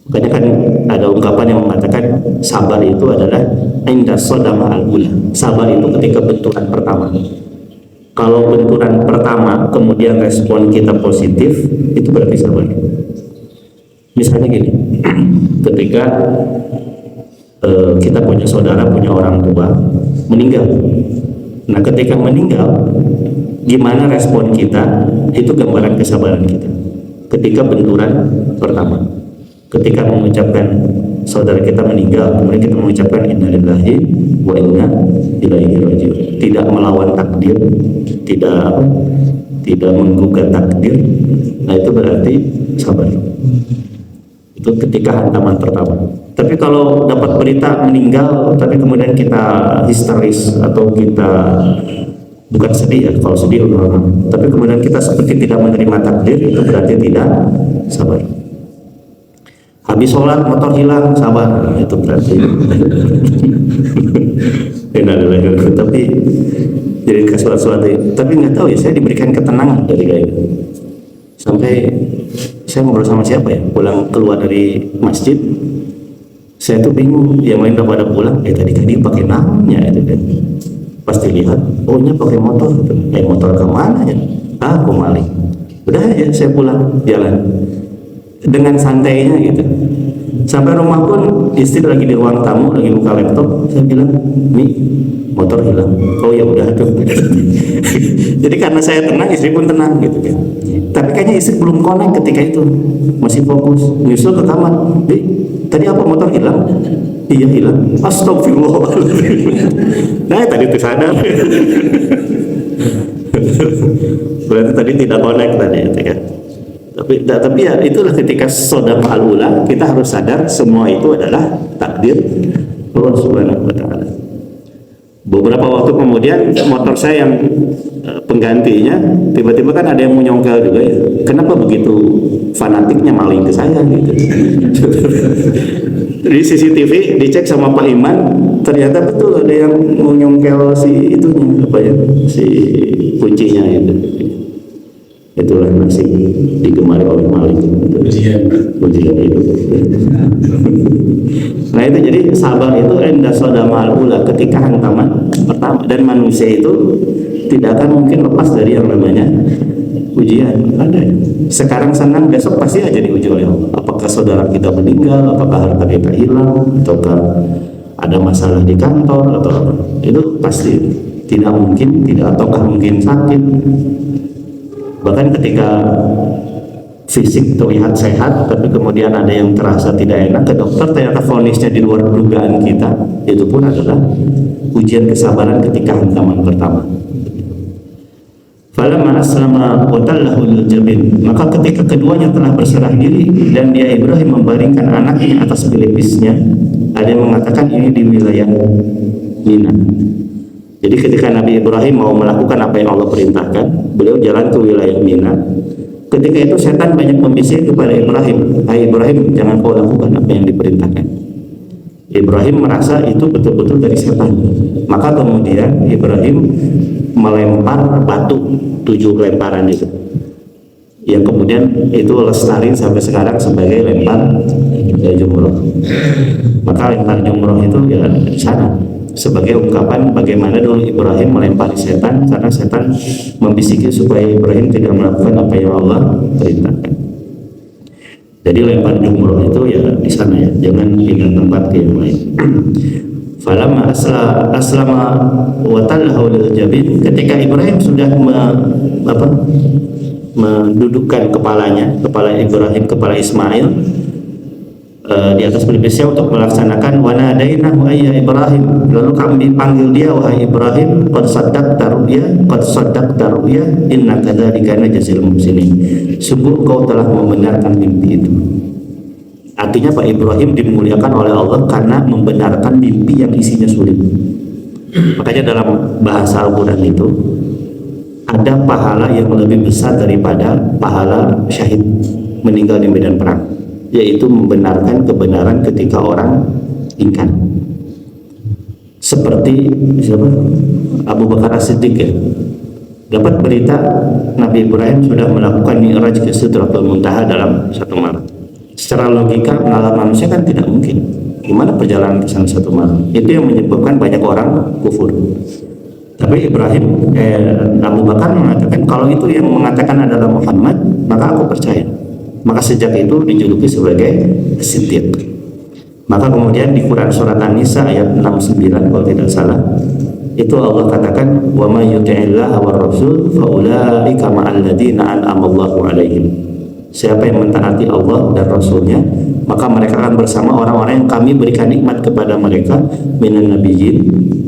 Makanya kan ada ungkapan yang mengatakan sabar itu adalah inda sodama al-ula. Sabar itu ketika benturan pertama. Kalau benturan pertama kemudian respon kita positif, itu berarti sabar. Misalnya gini, ketika kita punya saudara, punya orang tua meninggal. Nah, ketika meninggal, gimana respon kita? Itu gambaran kesabaran kita. Ketika benturan pertama, ketika mengucapkan saudara kita meninggal, kemudian kita mengucapkan innalillahi wa inna ilaihi raji'un. Tidak melawan takdir, tidak menggugat takdir. Nah, itu berarti sabar. Itu ketika hantaman pertama. Tapi kalau dapat berita meninggal, tapi kemudian kita histeris atau kita bukan sedih ya, kalau sedih normal. Tapi kemudian kita seperti tidak menerima takdir, itu berarti tidak sabar. Habis sholat motor hilang, sabar, itu berarti tapi jadi kesuatu, tapi nggak tahu ya, saya diberikan ketenangan dari kayak gitu. Sampai saya ngobrol sama siapa ya, pulang keluar dari masjid, saya tuh bingung, yang lain udah pada pulang, tadi pakai namanya itu kan. Pasti lihat, oh nya pakai motor, motor kemana ya? Aku maling. Udah ya, saya pulang jalan dengan santainya gitu. Sampai rumah pun istri lagi di ruang tamu, lagi buka laptop, saya bilang, "Mi, motor hilang." Oh ya udah tuh. Jadi karena saya tenang, istri pun tenang gitu kan. Tapi kayaknya istri belum connect ketika itu, masih fokus. Nyusul ke kamar, tadi apa motor hilang? Iya hilang. Astagfirullahaladzim. Nah tadi itu sadar. Berarti tadi tidak connect tadi ya kan. Tapi ya itulah ketika sodaqah al-ula, kita harus sadar semua itu adalah takdir Allah Subhanahu wa taala. Beberapa waktu kemudian motor saya yang penggantinya tiba-tiba kan ada yang menyongkel juga ya. Kenapa begitu fanatiknya maling ke saya gitu. Di CCTV dicek sama Pak Iman, ternyata betul ada yang menyongkel si itunya apa ya, si kuncinya itu. Itulah nasib digemari oleh maling. Ujian itu. Nah itu jadi sabar itu inda sodama al-ula, ketika hantaman pertama, dan manusia itu tidak akan mungkin lepas dari yang namanya ujian. Ada sekarang senang, besok pasti aja diuji oleh Allah. Apakah saudara kita meninggal, apakah harta kita hilang, ataukah ada masalah di kantor, atau apa. Itu pasti tidak mungkin tidak, ataukah mungkin sakit. Bahkan ketika fisik terlihat sehat, tapi kemudian ada yang terasa tidak enak ke dokter, ternyata vonisnya di luar dugaan kita, itu pun adalah ujian kesabaran ketika hantaman pertama. Falamma aslama wa tallahu lil jabin, maka ketika keduanya telah berserah diri dan dia Ibrahim membaringkan anaknya atas pelipisnya, ada yang mengatakan ini di wilayah Mina. Jadi ketika Nabi Ibrahim mau melakukan apa yang Allah perintahkan, beliau jalan ke wilayah Mina. Ketika itu setan banyak membisik kepada Ibrahim, "Hai Ibrahim, jangan kau lakukan apa yang diperintahkan." Ibrahim merasa itu betul-betul dari setan. Maka kemudian Ibrahim melempar batu 7 lemparan itu, yang kemudian itu lestari sampai sekarang sebagai lempar jumroh. Maka lempar jumroh itu ya di sana. sebagai ungkapan bagaimana dulu Ibrahim melempari setan karena setan membisiki supaya Ibrahim tidak melakukan apa yang Allah perintahkan. Jadi lempar jumroh itu ya di sana ya, jangan pindah tempat ke yang lain. Falamma aslama wa tallahu lil jabin, ketika Ibrahim sudah mendudukkan kepala Ibrahim, kepala Ismail di atas pelipisnya untuk melaksanakan wa nadainahu ya Ibrahim, lalu kami panggil dia, wahai Ibrahim, qad saddaqta ru'ya inna kadzalika najzil muhsinin, sungguh kau telah membenarkan mimpi itu. Artinya Pak Ibrahim dimuliakan oleh Allah karena membenarkan mimpi yang isinya sulit. Makanya dalam bahasa Al-Quran itu ada pahala yang lebih besar daripada pahala syahid meninggal di medan perang, yaitu membenarkan kebenaran ketika orang ingkar. Seperti siapa? Abu Bakar As-Siddiq ya, dapat berita Nabi Ibrahim sudah melakukan mi'raj ke Sidratul Muntaha dalam satu malam. Secara logika nalar manusia kan tidak mungkin. Gimana perjalanan ke sana satu malam? Itu yang menyebabkan banyak orang kufur. Tapi Abu Bakar mengatakan kalau itu yang mengatakan adalah Muhammad, maka aku percaya. Maka sejak itu dijuluki sebagai Siddiq. Maka kemudian di Quran surat An-Nisa ayat 69 kalau tidak salah, itu Allah katakan wa may yuti'illaha war rasul fa ulaika ma'al ladzina an'ama Allahu 'alaihim. Siapa yang mentaati Allah dan Rasulnya, maka mereka akan bersama orang-orang yang kami berikan nikmat kepada mereka, minan nabiyyin,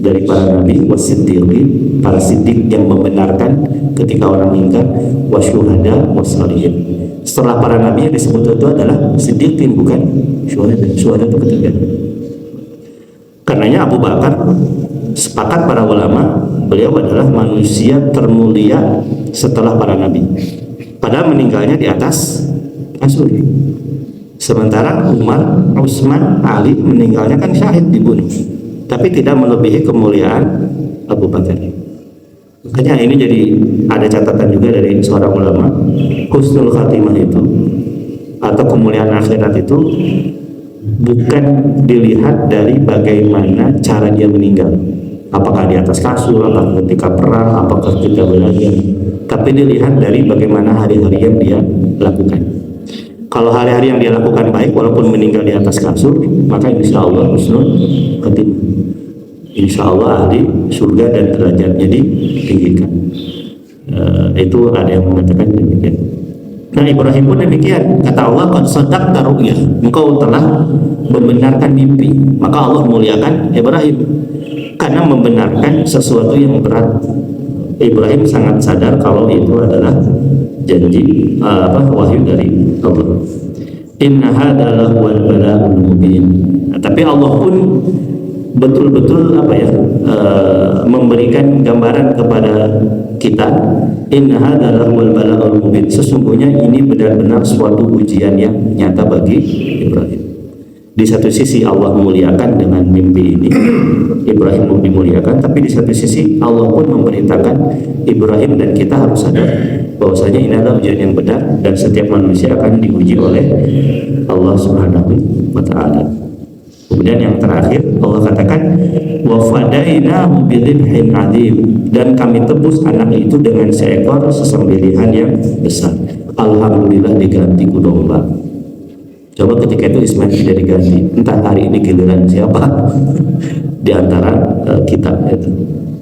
dari para nabi, wasiddiqin, para siddiq yang membenarkan ketika orang meninggal, wasyuhada, wassalihin. Setelah para nabi yang disebut itu adalah siddiqin, bukan syuhada. Syuhada itu ketiga. Karenanya Abu Bakar, sepakat para ulama, beliau adalah manusia termulia setelah para nabi. Padahal meninggalnya di atas kasur. Sementara Umar, Utsman, Ali meninggalnya kan syahid, dibunuh. Tapi tidak melebihi kemuliaan Abu Bakar. Makanya ini jadi ada catatan juga dari seorang ulama, husnul khatimah itu atau kemuliaan akhirat itu bukan dilihat dari bagaimana cara dia meninggal, apakah di atas kasur, apakah ketika perang, apakah ketika belajar, tapi dilihat dari bagaimana hari-hari yang dia lakukan. Kalau hari-hari yang dia lakukan baik walaupun meninggal di atas kasur, maka insya Allah husnul khatimah, insya Allah ahli surga dan derajatnya ditinggikan. Itu ada yang mengatakan demikian. Nah Ibrahim pun demikian, kata Allah qad saddaqta ru'ya, engkau telah membenarkan mimpi. Maka Allah muliakan Ibrahim karena membenarkan sesuatu yang berat. Ibrahim sangat sadar kalau itu adalah janji wahyu dari Allah. Inna hadalah wal bala'ul mubin. Tapi Allah pun betul-betul memberikan gambaran kepada kita, inna hadalah wal bala'ul mubin, sesungguhnya ini benar-benar suatu ujian yang nyata bagi Ibrahim. Di satu sisi Allah muliakan dengan mimpi ini, Ibrahim dimuliakan, tapi di satu sisi Allah pun memberitakan Ibrahim dan kita harus sadar bahwasanya ini adalah ujian yang benar dan setiap manusia akan diuji oleh Allah Subhanahu wa Ta'ala. Kemudian yang terakhir Allah katakan wa fadainahu bidzibhin adzim, dan kami tebus anak itu dengan seekor sesembelihan yang besar. Alhamdulillah diganti domba. Coba ketika itu Ismail tidak diganti, entah hari ini giliran siapa di antara kita itu.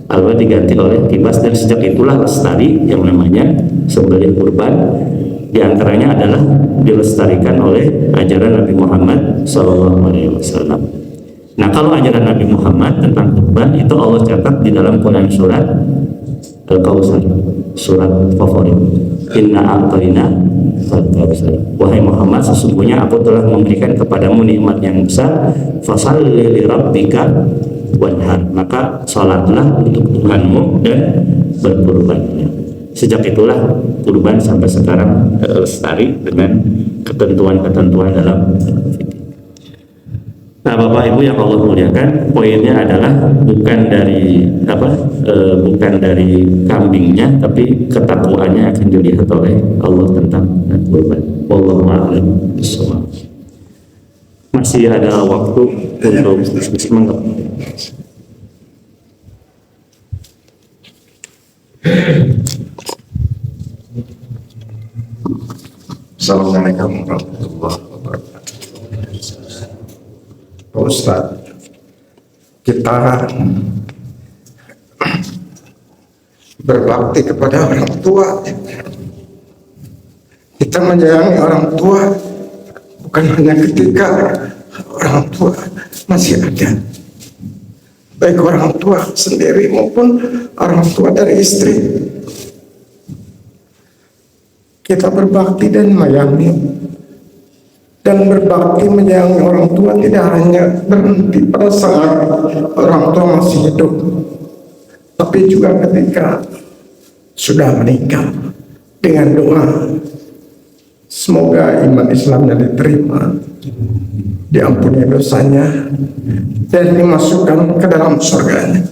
Allah diganti oleh kibas, dan sejak itulah lestari yang namanya sembelih kurban. Di antaranya adalah dilestarikan oleh ajaran Nabi Muhammad SAW. Nah, kalau ajaran Nabi Muhammad tentang kurban itu Allah catat di dalam Quran surat Al-Kautsar, surat favorit. Inna a'tayna al-Kautsar. Wahai Muhammad, sesungguhnya aku telah memberikan kepadamu nikmat yang besar. Fashalli li rabbika wanhar. Maka salatlah untuk Tuhanmu dan berkurbannya. Sejak itulah kurban sampai sekarang lestari dengan ketentuan-ketentuan dalam fikih. Nah, Bapak Ibu yang Allah muliakan, poinnya adalah bukan dari bukan dari kambingnya, tapi ketakwaannya akan dilihat oleh Allah tentang kurban. Wallahu a'lam bishawab. Masih ada waktu untuk semangat. Assalamualaikum warahmatullahi wabarakatuh. Pak Ustaz, kita berbakti kepada orang tua. Kita menyayangi orang tua bukan hanya ketika orang tua masih ada, baik orang tua sendiri maupun orang tua dari istri. Kita berbakti dan menyayangi, dan berbakti menyayangi orang tua tidak hanya berhenti pada saat orang tua masih hidup, tapi juga ketika sudah meninggal, dengan doa semoga iman Islamnya diterima, diampuni dosanya, dan dimasukkan ke dalam surganya.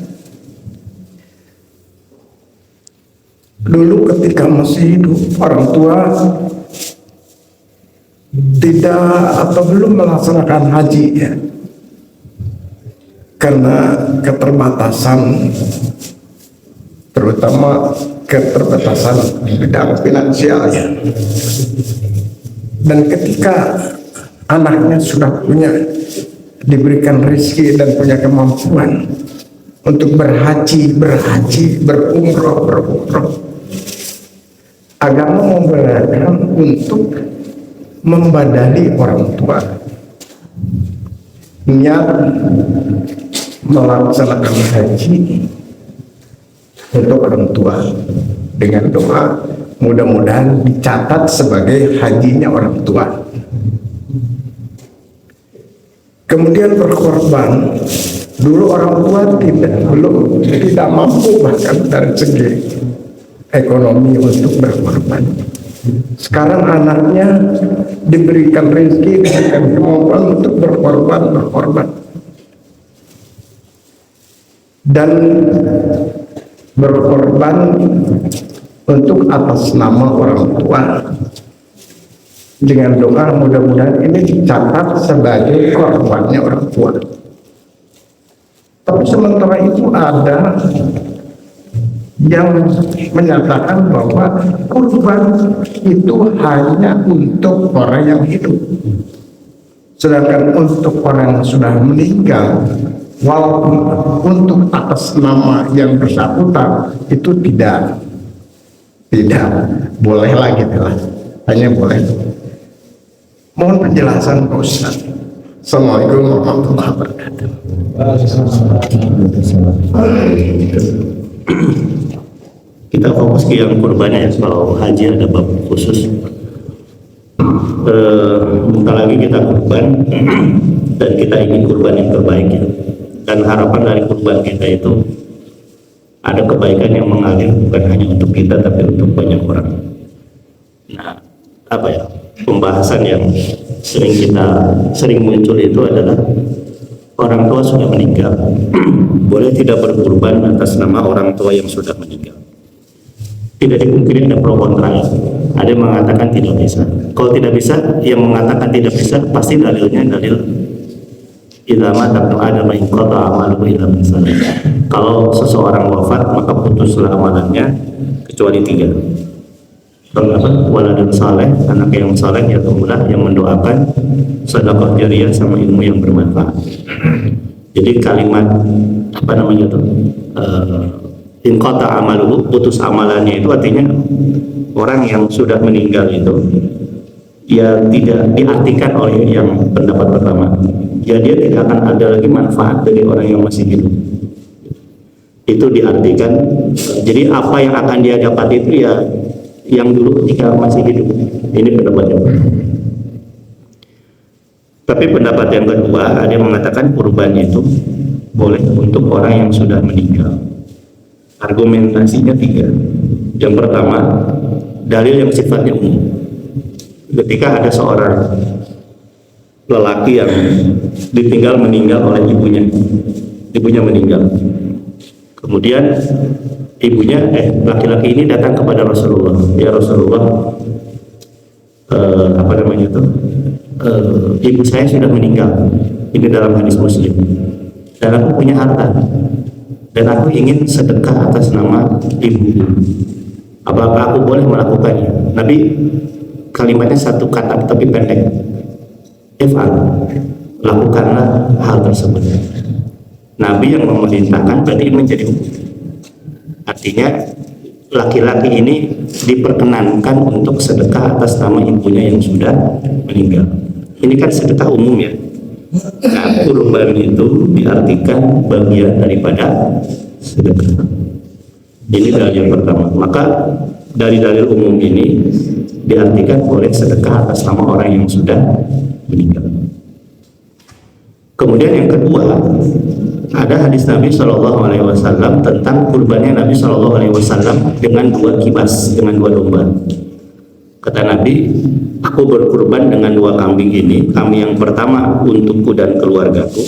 Dulu ketika masih hidup, orang tua tidak atau belum melaksanakan haji, ya, karena keterbatasan, terutama keterbatasan bidang finansial, ya. Dan ketika anaknya sudah diberikan rezeki dan punya kemampuan untuk berhaji, berumroh, agama membolehkan untuk membadali orang tua, niat melaksanakan haji untuk orang tua dengan doa mudah-mudahan dicatat sebagai hajinya orang tua. Kemudian berkorban. Dulu orang tua tidak mampu bahkan dari segi ekonomi untuk berkorban. Sekarang anaknya diberikan rezeki dengan kemampuan untuk berkorban dan berkorban untuk atas nama orang tua, dengan doa mudah-mudahan ini dicatat sebagai korbannya orang tua. Tapi sementara itu ada yang menyatakan bahwa kurban itu hanya untuk orang yang hidup, sedangkan untuk orang yang sudah meninggal, walaupun untuk atas nama yang bersangkutan itu tidak boleh lagi, hanya boleh. Mohon penjelasan Pak Ustaz. Assalamualaikum warahmatullahi wabarakatuh. Kita fokus ke yang kurbannya, ya. Kalau haji ada bab khusus. Bentar lagi kita kurban dan kita ingin kurban yang terbaik, ya. Dan harapan dari kurban kita itu ada kebaikan yang mengalir bukan hanya untuk kita tapi untuk banyak orang. Nah, pembahasan yang sering muncul itu adalah orang tua sudah meninggal, boleh tidak berkurban atas nama orang tua yang sudah meninggal. Tidak dipungkiri ada pro kontra. Ada yang mengatakan tidak bisa. Kalau tidak bisa, yang mengatakan tidak bisa pasti dalilnya dalil idza mata Adam in qata amaluhu illa min salat. Kalau seseorang wafat maka putuslah amalannya kecuali 3. Pertama, waladun saleh, anak yang saleh, ya kemulah yang mendoakan, sedekah jariyah, sama ilmu yang bermanfaat. Jadi kalimat in qata amaluhu, putus amalannya itu artinya orang yang sudah meninggal itu ya tidak diartikan oleh yang pendapat pertama. Ya dia tidak akan ada lagi manfaat dari orang yang masih hidup. Itu diartikan. Jadi apa yang akan dia dapat itu ya yang dulu ketika masih hidup. Ini pendapat yang pertama. Tapi pendapat yang kedua ada yang mengatakan kurban itu boleh untuk orang yang sudah meninggal. Argumentasinya 3. Yang pertama, dalil yang sifatnya umum. Ketika ada seorang lelaki yang ditinggal meninggal oleh ibunya meninggal. Kemudian laki-laki ini datang kepada Rasulullah. Ya Rasulullah, ibu saya sudah meninggal. Ini dalam hadis Muslim. Dan aku punya harta. dan aku ingin sedekah atas nama ibuku. Apakah aku boleh melakukannya? Nabi kalimatnya satu kata tapi pendek. If'al, lakukanlah hal tersebut. Nabi yang memerintahkan berarti ini menjadi hukum. Artinya laki-laki ini diperkenankan untuk sedekah atas nama ibunya yang sudah meninggal. Ini kan sedekah umum ya. Nah, kurban itu diartikan bagian daripada sedekah. Ini dalil yang pertama. Maka dari dalil umum ini diartikan boleh sedekah atas nama orang yang sudah meninggal. Kemudian yang kedua, ada hadis Nabi SAW tentang kurbannya Nabi SAW dengan 2 kibas, dengan 2 domba. Kata Nabi, aku berkurban dengan 2 kambing ini. Kambing yang pertama untukku dan keluargaku,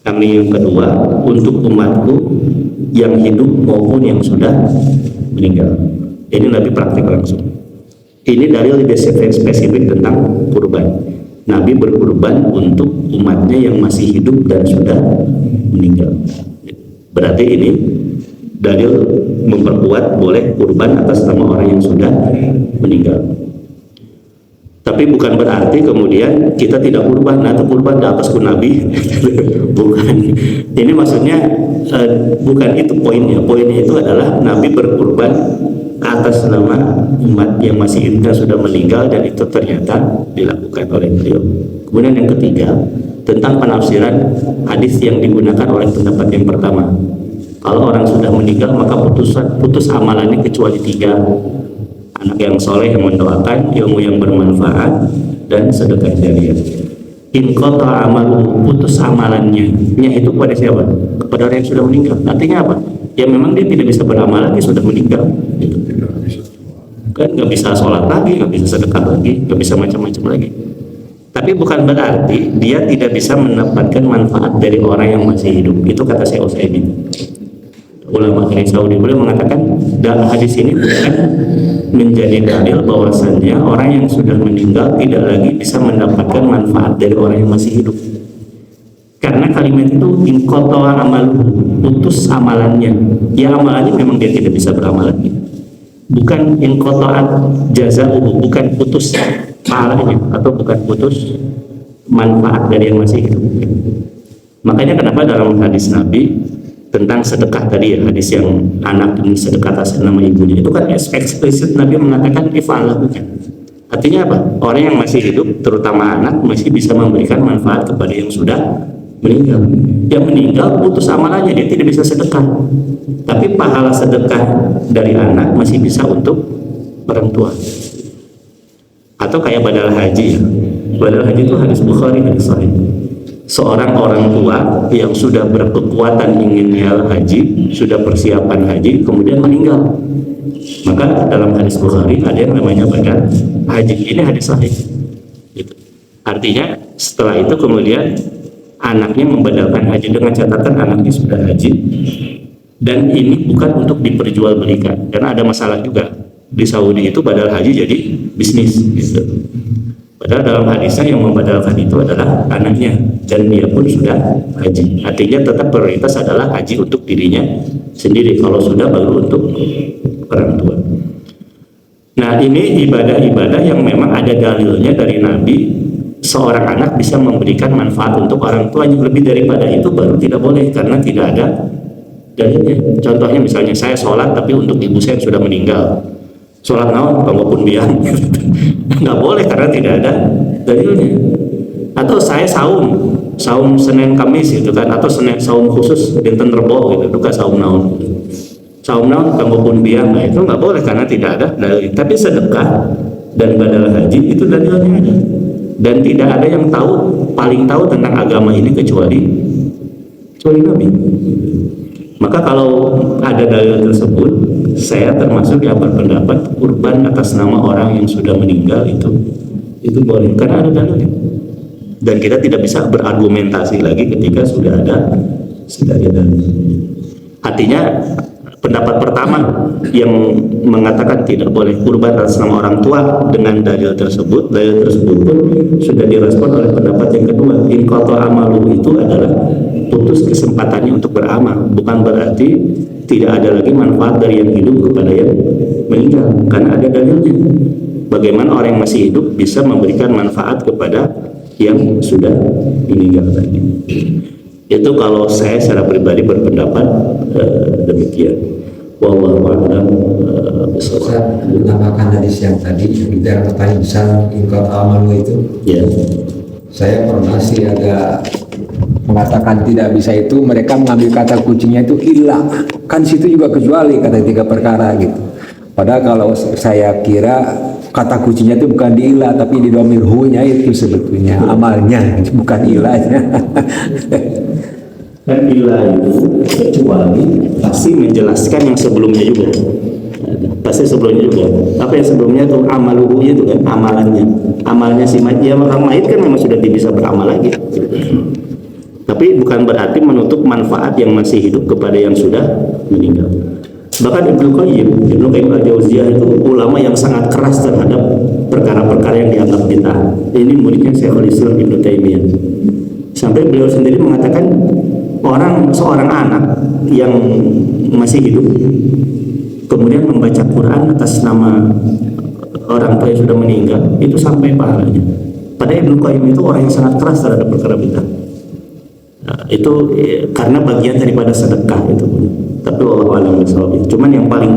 kambing yang kedua untuk umatku yang hidup maupun yang sudah meninggal. Ini Nabi praktik langsung. Ini dalil lebih spesifik tentang kurban. Nabi berkurban untuk umatnya yang masih hidup dan sudah meninggal. Berarti ini dalil memperkuat boleh kurban atas nama orang yang sudah meninggal. Tapi bukan berarti kemudian kita tidak kurban atau kurban di atasku Nabi. Bukan. Ini maksudnya bukan itu poinnya. Poinnya itu adalah Nabi berkurban atas nama umat yang masih hidup dan sudah meninggal, dan itu ternyata dilakukan oleh beliau. Kemudian yang ketiga, tentang penafsiran hadis yang digunakan oleh pendapat yang pertama. Kalau orang sudah meninggal maka putus amalannya kecuali 3: anak yang soleh yang mendoakan, ilmu yang bermanfaat, dan sedekah jariah. In qata amalu, putus amalannya. Nya itu kepada siapa? Kepada orang yang sudah meninggal. Artinya apa? Ya memang dia tidak bisa beramal lagi, sudah meninggal. Gitu. Kan nggak bisa sholat lagi, nggak bisa sedekah lagi, nggak bisa macam-macam lagi. Tapi bukan berarti dia tidak bisa mendapatkan manfaat dari orang yang masih hidup. Itu kata Syekh Utsaimin. Ulama dari Saudi beliau mengatakan dalam hadis ini bukan menjadi dalil bahwasannya orang yang sudah meninggal tidak lagi bisa mendapatkan manfaat dari orang yang masih hidup. Karena kalimat itu inqata amalu, putus amalannya. Ya amalannya memang dia tidak bisa beramal lagi. Bukan inqata'at jazauhu, bukan putus pahalanya atau bukan putus manfaat dari yang masih hidup. Makanya kenapa dalam hadis Nabi tentang sedekah tadi ya, hadis yang anak ini sedekah atas nama ibunya, itu kan eksplisit Nabi mengatakan if'al, lakukan. Artinya apa? Orang yang masih hidup, terutama anak, masih bisa memberikan manfaat kepada yang sudah meninggal. Yang meninggal putus amalannya, dia tidak bisa sedekah. Tapi pahala sedekah dari anak masih bisa untuk orang tua. Atau kayak badal haji ya. Badal haji itu hadis Bukhari, hadis Sahih. Seorang orang tua yang sudah berkekuatan inginnya haji, sudah persiapan haji, kemudian meninggal. Maka dalam hadis Bukhari ada yang namanya badal haji. Ini hadis Sahih. Gitu. Artinya setelah itu kemudian anaknya membadalkan haji dengan catatan anaknya sudah haji, dan ini bukan untuk diperjualbelikan karena ada masalah juga di Saudi itu badal haji jadi bisnis gitu. Padahal dalam hadisnya yang membadalkan itu adalah anaknya dan dia pun sudah haji. Artinya tetap prioritas adalah haji untuk dirinya sendiri, kalau sudah baru untuk orang tua. Nah ini ibadah-ibadah yang memang ada dalilnya dari Nabi. Seorang anak bisa memberikan manfaat untuk orang tuanya, lebih daripada itu baru tidak boleh karena tidak ada dalilnya. Contohnya misalnya saya sholat tapi untuk ibu saya yang sudah meninggal, sholat naon walaupun biang nggak boleh karena tidak ada dalilnya. Atau saya saum Senin Kamis gitu kan, atau saum khusus dinten Rebo gitu, itu kan saum naon walaupun biang, nah itu nggak boleh karena tidak ada dalil. Tapi sedekah dan badal haji itu dalilnya ada. Dan tidak ada yang paling tahu tentang agama ini kecuali Nabi. Maka kalau ada dalil tersebut, saya termasuk yang berpendapat kurban atas nama orang yang sudah meninggal itu boleh karena ada dalilnya. Dan kita tidak bisa berargumentasi lagi ketika sudah ada dalil. Artinya pendapat pertama yang mengatakan tidak boleh kurban atas nama orang tua dengan dalil tersebut pun sudah direspon oleh pendapat yang kedua. Inqata amalu itu adalah putus kesempatannya untuk beramal, bukan berarti tidak ada lagi manfaat dari yang hidup kepada yang meninggal, karena ada dalilnya. Bagaimana orang yang masih hidup bisa memberikan manfaat kepada yang sudah meninggal tadi. Itu kalau saya secara pribadi berpendapat demikian. Wallahu a'lam bishawab. Saya menambahkan hadis yang tadi kita pertanyaan besar ingkot amalu itu. Ya. Saya pernah sih agak mengatakan tidak bisa itu, mereka mengambil kata kucingnya itu ilah, kan situ juga kecuali kata 3 perkara gitu. Padahal kalau saya kira kata kucingnya itu bukan di ilah tapi di dhamir hu-nya itu sebetulnya amalnya, bukan ilahnya. Dan ilah itu kecuali pasti menjelaskan yang sebelumnya juga. Pasti sebelumnya juga. Apa yang sebelumnya itu amaluhu itu kan amalannya. Amalnya si mayit, ya orang mayit kan memang sudah bisa beramal lagi. Tapi bukan berarti menutup manfaat yang masih hidup kepada yang sudah meninggal. Bahkan Ibnu Qayyim al-Jauziyah itu ulama yang sangat keras terhadap perkara-perkara yang dianggap bid'ah. Ini muridnya Syekhul Islam Ibnu Taimiyah. Sampai beliau sendiri mengatakan seorang anak yang masih hidup kemudian membaca Quran atas nama orang tua yang sudah meninggal itu sampai pahalanya. Padahal Ibnu Qayyim itu orang yang sangat keras terhadap perkara bid'ah. Nah, itu karena bagian daripada sedekah itu. Tapi wallahu a'lam bishawab. Cuman yang paling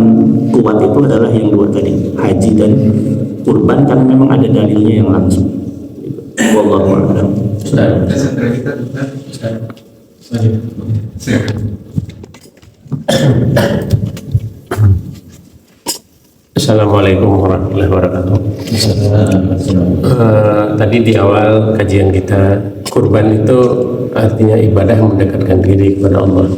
kuat itu adalah yang dua tadi, haji dan kurban, karena memang ada dalilnya yang langsung. Wallahu a'lam. Assalamualaikum warahmatullahi wabarakatuh. Tadi di awal kajian kita, kurban itu artinya ibadah mendekatkan diri kepada Allah.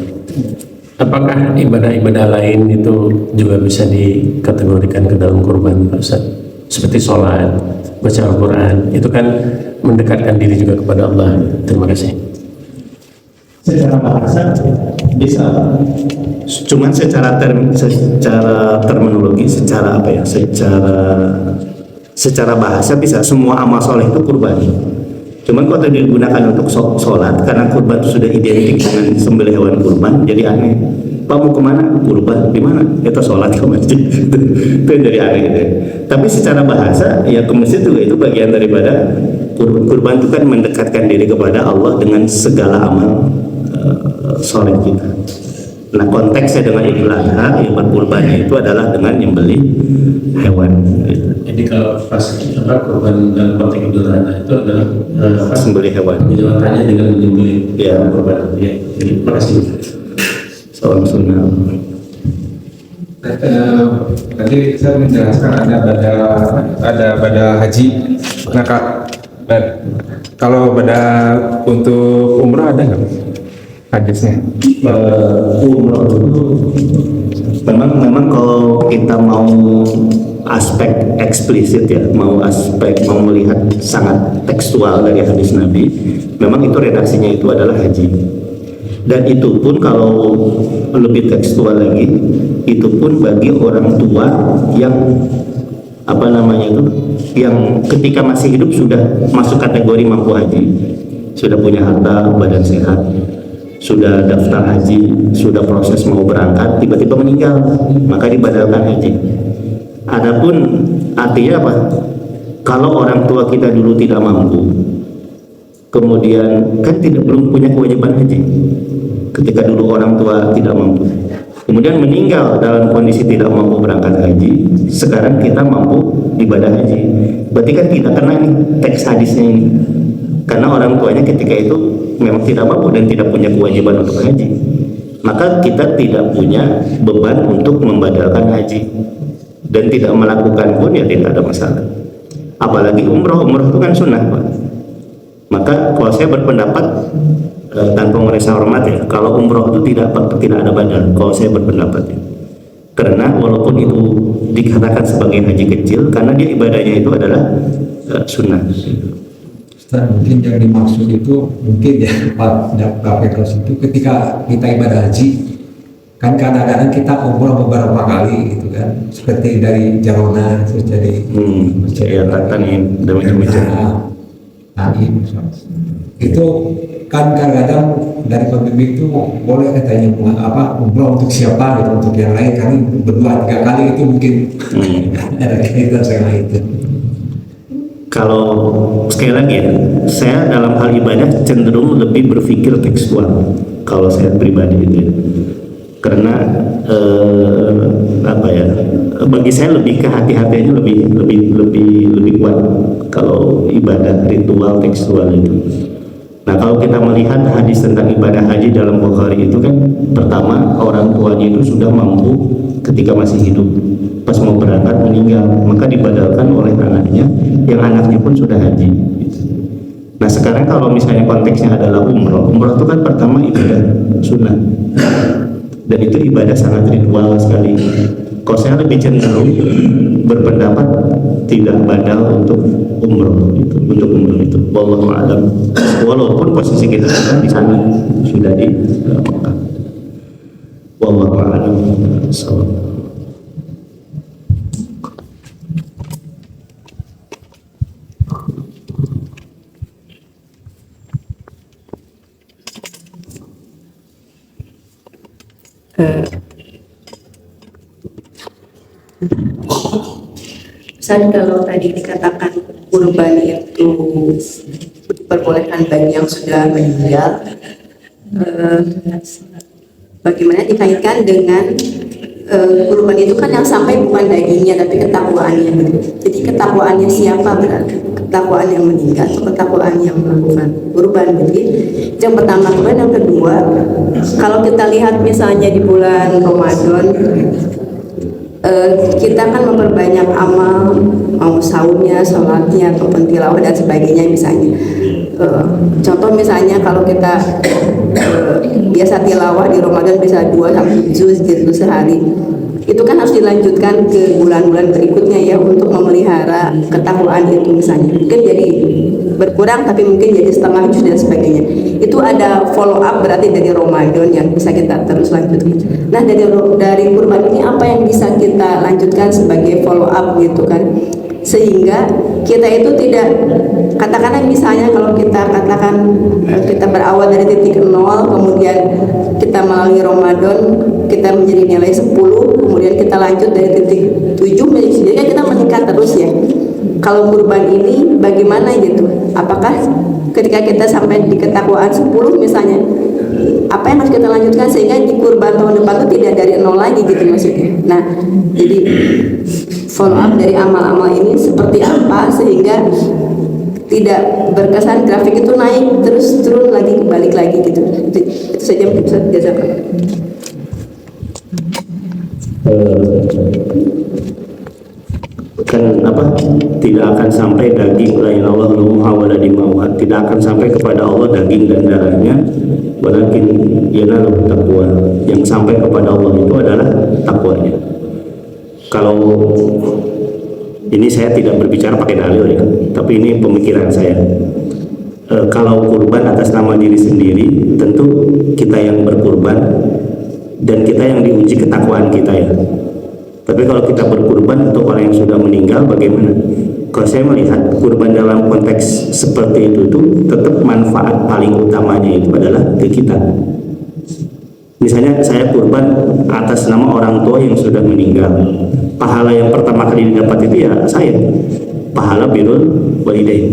Apakah ibadah-ibadah lain itu juga bisa dikategorikan ke dalam kurban, Pak Ustaz? Seperti sholat, baca Al-Quran, itu kan mendekatkan diri juga kepada Allah. Terima kasih. Secara bahasa bisa, cuman secara terminologi, secara apa ya, secara bahasa bisa semua amal soleh itu kurban. Cuman kalau digunakan untuk sholat, karena kurban itu sudah identik dengan sembelih hewan kurban, jadi aneh. Pak mau kemana? Kurban di mana? Kita sholat ke masjid. Itu yang jadi aneh gitu. Tapi secara bahasa ya ke masjid juga itu bagian daripada kurban itu kan mendekatkan diri kepada Allah dengan segala amal soleh kita. Nah konteksnya dengan Idul Adha ya berkurbannya itu adalah dengan nyembelih hewan. Jadi kalau pas kurban dalam konteks Idul Adha itu adalah sembelih hewan. Menjalankannya dengan menyembelih kurban. Ya, terima kasih. Salam sunnah. Tadi saya menjelaskan ada pada haji. Nah Kak, kalau pada untuk umrah ada nggak hadisnya? Umrah itu memang kalau kita mau aspek eksplisit ya, mau melihat sangat tekstual dari hadis Nabi, memang itu redaksinya itu adalah haji. Dan itu pun kalau lebih tekstual lagi, itu pun bagi orang tua yang yang ketika masih hidup sudah masuk kategori mampu haji, sudah punya harta, badan sehat, sudah daftar haji, sudah proses mau berangkat, tiba-tiba meninggal, maka dibadalkan haji. Adapun artinya apa? Kalau orang tua kita dulu tidak mampu, kemudian kan belum punya kewajiban haji. Ketika dulu orang tua tidak mampu, kemudian meninggal dalam kondisi tidak mampu berangkat haji, sekarang kita mampu ibadah haji. Berarti kan kita kena nih teks hadisnya ini, karena orang tuanya ketika itu memang tidak mampu dan tidak punya kewajiban untuk haji, maka kita tidak punya beban untuk membadalkan haji, dan tidak melakukan pun ya tidak ada masalah. Apalagi umroh itu kan sunnah, Pak. Maka kalau saya berpendapat tanpa merasa hormat ya, kalau umroh itu tidak ada badal, kalau saya berpendapat ya. Karena walaupun itu dikatakan sebagai haji kecil, karena dia ibadahnya itu adalah sunnah. Ustaz, mungkin yang dimaksud itu mungkin ya Pak Kapolres itu ketika kita ibadah haji Kan kadang-kadang kita umroh beberapa kali gitu kan, seperti dari Jarona terus jadi Ya kata nih macam-macam. Itu kan kadang-kadang dari pembimbing itu boleh katanya umroh untuk siapa gitu, untuk yang lain. Kami berdua 3 kali itu mungkin ada kaitan sama itu. Kalau sekali lagi ya, saya dalam hal ibadah cenderung lebih berpikir tekstual kalau saya pribadi gitu ya. Karena bagi saya lebih ke hati-hatiannya lebih kuat kalau ibadah ritual tekstual itu. Nah, kalau kita melihat hadis tentang ibadah haji dalam Bukhari itu kan, pertama orang tuanya itu sudah mampu ketika masih hidup, pas mau berangkat meninggal, maka dibadalkan oleh anaknya, yang anaknya pun sudah haji. Nah, sekarang kalau misalnya konteksnya adalah umroh itu kan pertama ibadah sunnah, dan itu ibadah sangat ritual sekali. Kalau saya lebih cenderung berpendapat tidak badal untuk umroh itu, wallahu a'lam. Walaupun posisi kita sudah di sana, sudah di Mekah. Wallahu a'lam. Misalnya kalau tadi dikatakan kurban itu diperbolehkan bagi yang sudah meninggal, bagaimana dikaitkan dengan kurban itu kan yang sampai bukan dagingnya tapi ketakwaannya gitu. Jadi ketakwaannya siapa berarti? Ketakwaan yang meninggal atau ketakwaan yang melakukan kurban gitu. Yang pertama, kemudian yang kedua, kalau kita lihat misalnya di bulan Ramadan, kita kan memperbanyak amal, mau saumnya, sholatnya, ataupun tilawah dan sebagainya misalnya. Contoh misalnya kalau kita biasa tilawah di Ramadan bisa 2-3 juz gitu sehari, itu kan harus dilanjutkan ke bulan-bulan berikutnya ya, untuk memelihara ketakwaan itu misalnya. Mungkin jadi berkurang tapi mungkin jadi setengah juz dan sebagainya. Itu ada follow up berarti dari Ramadan yang bisa kita terus lanjutkan. Nah, dari kurban ini apa yang bisa kita lanjutkan sebagai follow up gitu kan, sehingga kita itu tidak, katakanlah misalnya kalau kita katakan kita berawal dari titik 0, kemudian kita melalui Ramadan kita menjadi nilai 10, kemudian kita lanjut dari titik 7 jadi kita meningkat terus ya. Kalau kurban ini bagaimana gitu, apakah ketika kita sampai di ketakwaan 10 misalnya, apa yang harus kita lanjutkan sehingga di kurban tahun depan itu tidak dari 0 lagi gitu maksudnya. Nah, jadi follow up dari amal-amal ini seperti apa sehingga tidak berkesan grafik itu naik terus turun lagi balik lagi gitu. Itu saja mungkin bisa dijelaskan. Kan tidak akan sampai daging lain Allah lumuha wala dimauha, tidak akan sampai kepada Allah daging dan darahnya, walakin yanalu taqwa, yang sampai kepada Allah itu adalah takwanya. Kalau ini saya tidak berbicara pakai dalil ya, tapi ini pemikiran saya. Kalau kurban atas nama diri sendiri, tentu kita yang berkurban dan kita yang diuji ketakwaan kita ya. Tapi kalau kita berkurban untuk orang yang sudah meninggal, bagaimana? Kalau saya melihat kurban dalam konteks seperti itu tetap manfaat paling utamanya itu adalah ke kita. Misalnya saya kurban atas nama orang tua yang sudah meninggal, pahala yang pertama kali didapat itu ya saya, pahala birrul walidain.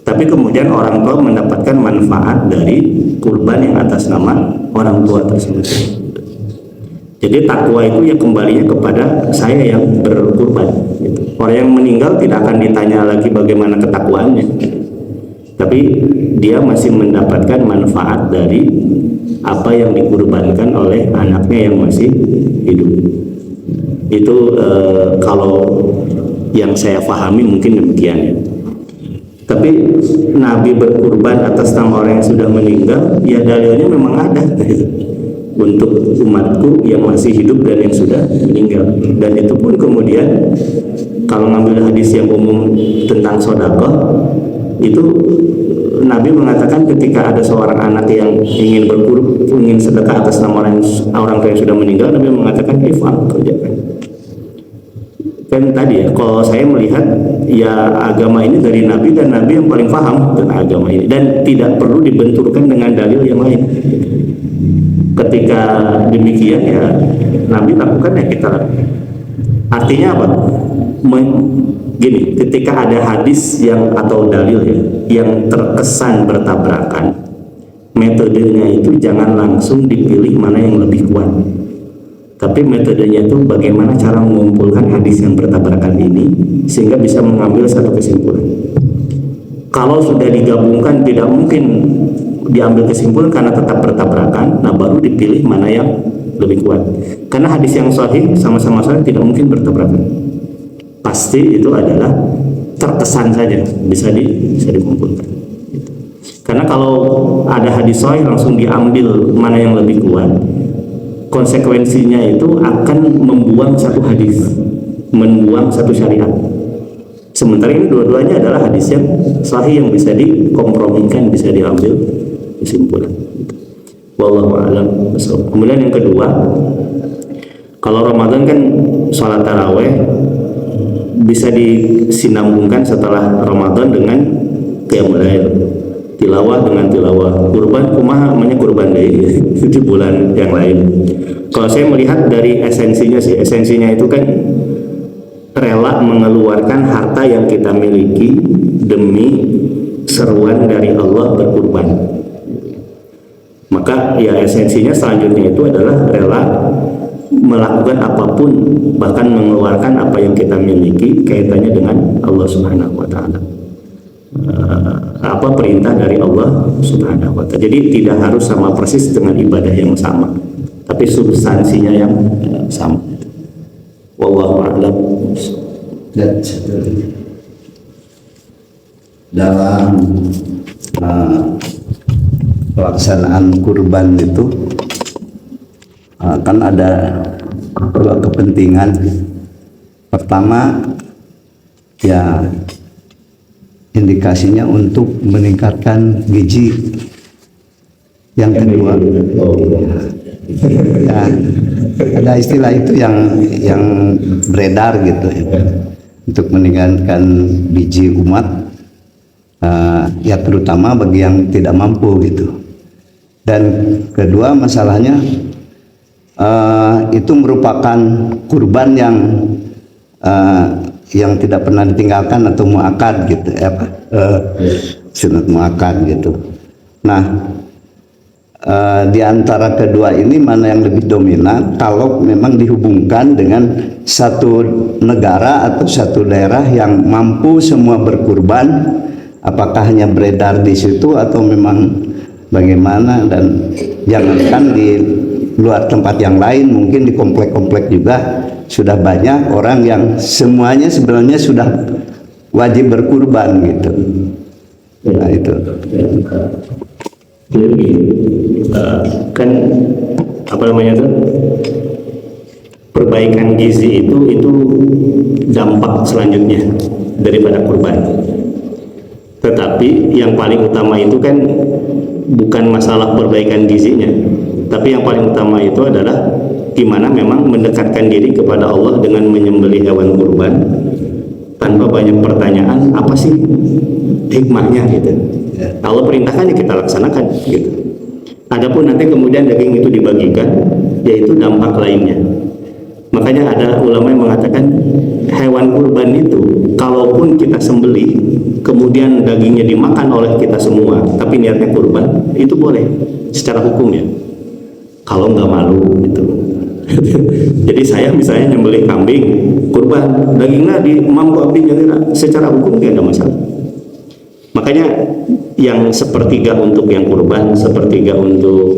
Tapi kemudian orang tua mendapatkan manfaat dari kurban yang atas nama orang tua tersebut. Jadi takwa itu ya kembalinya kepada saya yang berkurban. Orang yang meninggal tidak akan ditanya lagi bagaimana ketakwaannya, tapi dia masih mendapatkan manfaat dari apa yang dikurbankan oleh anaknya yang masih hidup. Itu kalau yang saya pahami mungkin demikian ya. Tapi Nabi berkurban atas nama orang yang sudah meninggal, ya dalilnya memang ada untuk umatku yang masih hidup dan yang sudah meninggal. Dan itu pun kemudian kalau ngambil hadis yang umum tentang sedekah, itu Nabi mengatakan ketika ada seorang anak yang ingin sedekah atas nama orang tua yang sudah meninggal, Nabi mengatakan if'al, kerjakan. Kan tadi ya, kalau saya melihat ya agama ini dari Nabi, dan Nabi yang paling paham tentang agama ini, dan tidak perlu dibenturkan dengan dalil yang lain. Ketika demikian ya Nabi lakukan, ya kita lakukan. Artinya apa? Gini, ketika ada hadis yang atau dalil ya yang terkesan bertabrakan, metodenya itu jangan langsung dipilih mana yang lebih kuat, tapi metodenya itu bagaimana cara mengumpulkan hadis yang bertabrakan ini sehingga bisa mengambil satu kesimpulan. Kalau sudah digabungkan tidak mungkin diambil kesimpulan karena tetap bertabrakan, nah baru dipilih mana yang lebih kuat. Karena hadis yang sahih sama-sama sahih tidak mungkin bertabrakan. Pasti itu adalah terkesan saja bisa dikumpulkan. Gitu. Karena kalau ada hadis sahih langsung diambil mana yang lebih kuat, konsekuensinya itu akan membuang satu hadis, membuang satu syariat. Sementara ini dua-duanya adalah hadis yang sahih yang bisa dikompromikan, bisa diambil kesimpulan. Wallahu a'lam. Kemudian yang kedua, kalau Ramadan kan sholat taraweh bisa disinambungkan setelah Ramadan dengan qiyamul lail, tilawah dengan tilawah, kurban kumaha namanya kurban deh di bulan yang lain. Kalau saya melihat dari esensinya sih, esensinya itu kan rela mengeluarkan harta yang kita miliki demi seruan dari Allah berkurban. Maka ya esensinya selanjutnya itu adalah rela melakukan apapun, bahkan mengeluarkan apa yang kita miliki kaitannya dengan Allah Subhanahu wa taala. Apa perintah dari Allah Subhanahu wa taala. Jadi tidak harus sama persis dengan ibadah yang sama, tapi substansinya yang sama. Wallahu a'lam. Dan dalam pelaksanaan kurban itu kan ada dua kepentingan. Pertama ya indikasinya untuk meningkatkan gizi. Yang kedua ya, ada istilah itu yang beredar gitu ya, untuk meningkatkan gizi umat, ya terutama bagi yang tidak mampu gitu. Dan kedua masalahnya itu merupakan kurban yang tidak pernah ditinggalkan atau muakad gitu, sunat muakad gitu. Nah, di antara kedua ini mana yang lebih dominan kalau memang dihubungkan dengan satu negara atau satu daerah yang mampu semua berkurban, apakah hanya beredar di situ atau memang bagaimana? Dan jangankan di luar tempat yang lain, mungkin di komplek-komplek juga sudah banyak orang yang semuanya sebenarnya sudah wajib berkurban gitu. Nah itu. Jadi kan apa namanya tuh, perbaikan gizi itu dampak selanjutnya daripada kurban. Tetapi yang paling utama itu kan bukan masalah perbaikan gizinya, tapi yang paling utama itu adalah gimana memang mendekatkan diri kepada Allah dengan menyembelih hewan kurban tanpa banyak pertanyaan, apa sih hikmahnya gitu. Allah perintahkan ya kita laksanakan gitu. Adapun nanti kemudian daging itu dibagikan, yaitu dampak lainnya. Makanya ada ulama yang mengatakan hewan kurban itu kalaupun kita sembelih kemudian dagingnya dimakan oleh kita semua tapi niatnya kurban, itu boleh secara hukum ya, kalau nggak malu gitu. Jadi saya misalnya nyembelih kambing kurban, dagingnya di mampu abdi nyelira, secara hukum tidak ada masalah. Makanya yang sepertiga untuk yang kurban, sepertiga untuk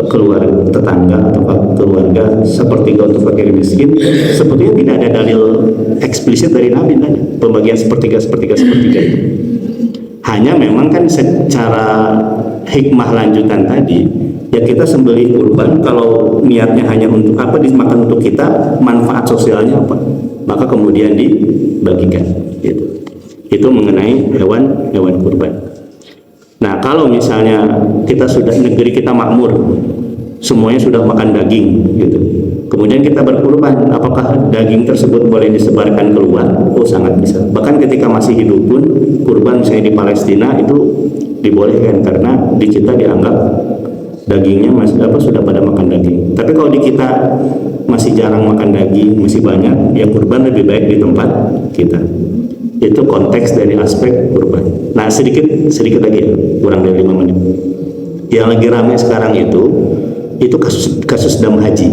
keluarga tetangga atau keluarga, sepertiga untuk fakir miskin, sebetulnya tidak ada dalil eksplisit dari Nabi tadi pembagian sepertiga itu. Hanya memang kan secara hikmah lanjutan tadi ya, kita sembelih kurban kalau niatnya hanya untuk apa, dimakan untuk kita, manfaat sosialnya apa, maka kemudian dibagikan gitu. Itu mengenai hewan kurban. Nah, kalau misalnya kita sudah negeri kita makmur, semuanya sudah makan daging gitu. Kemudian kita berkurban, apakah daging tersebut boleh disebarkan keluar? Oh, sangat bisa. Bahkan ketika masih hidup pun kurban misalnya di Palestina itu dibolehkan karena di kita dianggap dagingnya masih sudah pada makan daging. Tapi kalau di kita masih jarang makan daging, masih banyak, ya kurban lebih baik di tempat kita. Itu konteks dari aspek kurban. Nah, sedikit lagi ya, kurang dari 5 menit. Yang lagi ramai sekarang itu kasus dam haji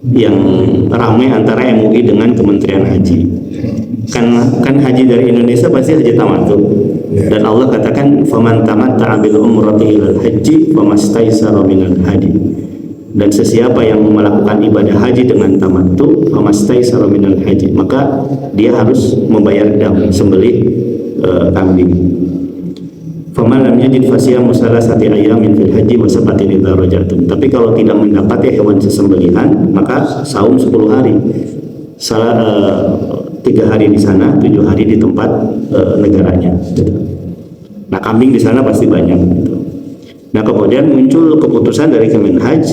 yang ramai antara MUI dengan Kementerian Haji. Kan haji dari Indonesia pasti haji tamattu. Dan Allah katakan faman tamatta'a bil umrati ilal haji famastaysara minal hadi. Dan sesiapa yang melakukan ibadah haji dengan tamattu famastaysara minal haji, maka dia harus membayar dam, sembelih kambing. Faman lam yajid fasiyamu salasati ayyamin fil haji wa sabatin idza raja'tum. Tapi kalau tidak mendapati hewan sesembelihan, maka saum 10 hari. 3 hari di sana, 7 hari di tempat negaranya. Nah, kambing di sana pasti banyak. Nah, kemudian muncul keputusan dari Kemenhaj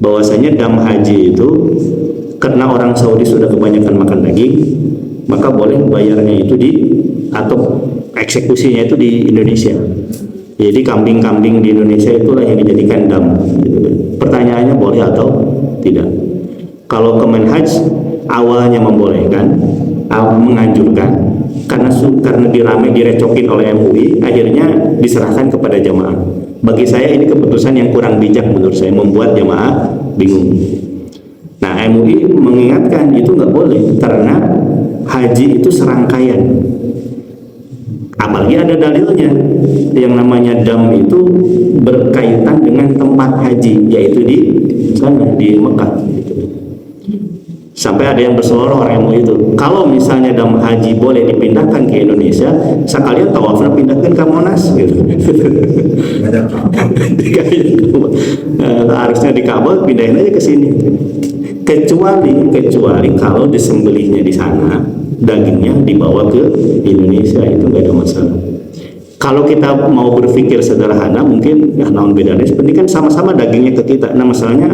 bahwasanya dam haji itu karena orang Saudi sudah kebanyakan makan daging, maka boleh bayarnya itu atau eksekusinya itu di Indonesia. Jadi kambing-kambing di Indonesia itulah yang dijadikan dam. Pertanyaannya boleh atau tidak? Kalau Kemenhaj awalnya membolehkan, menganjurkan, karena direcokin oleh MUI, akhirnya diserahkan kepada jamaah. Bagi saya ini keputusan yang kurang bijak menurut saya, membuat jamaah bingung. Nah, MUI mengingatkan itu nggak boleh karena haji itu serangkaian. Apalagi ada dalilnya, yang namanya dam itu berkaitan dengan tempat haji, yaitu di sana di Mekah. Sampai ada yang berseloroh MUI itu, kalau misalnya dam haji boleh dipindahkan ke Indonesia, sekalian tawafnya pindahkan ke Monas gitu. Harusnya di Ka'bah, pindahin aja ke sini. Kecuali kalau disembelihnya di sana, dagingnya dibawa ke Indonesia, itu nggak ada masalah. Kalau kita mau berpikir sederhana, mungkin ya naon bedanya, sebenarnya kan sama-sama dagingnya ke kita. Nah, masalahnya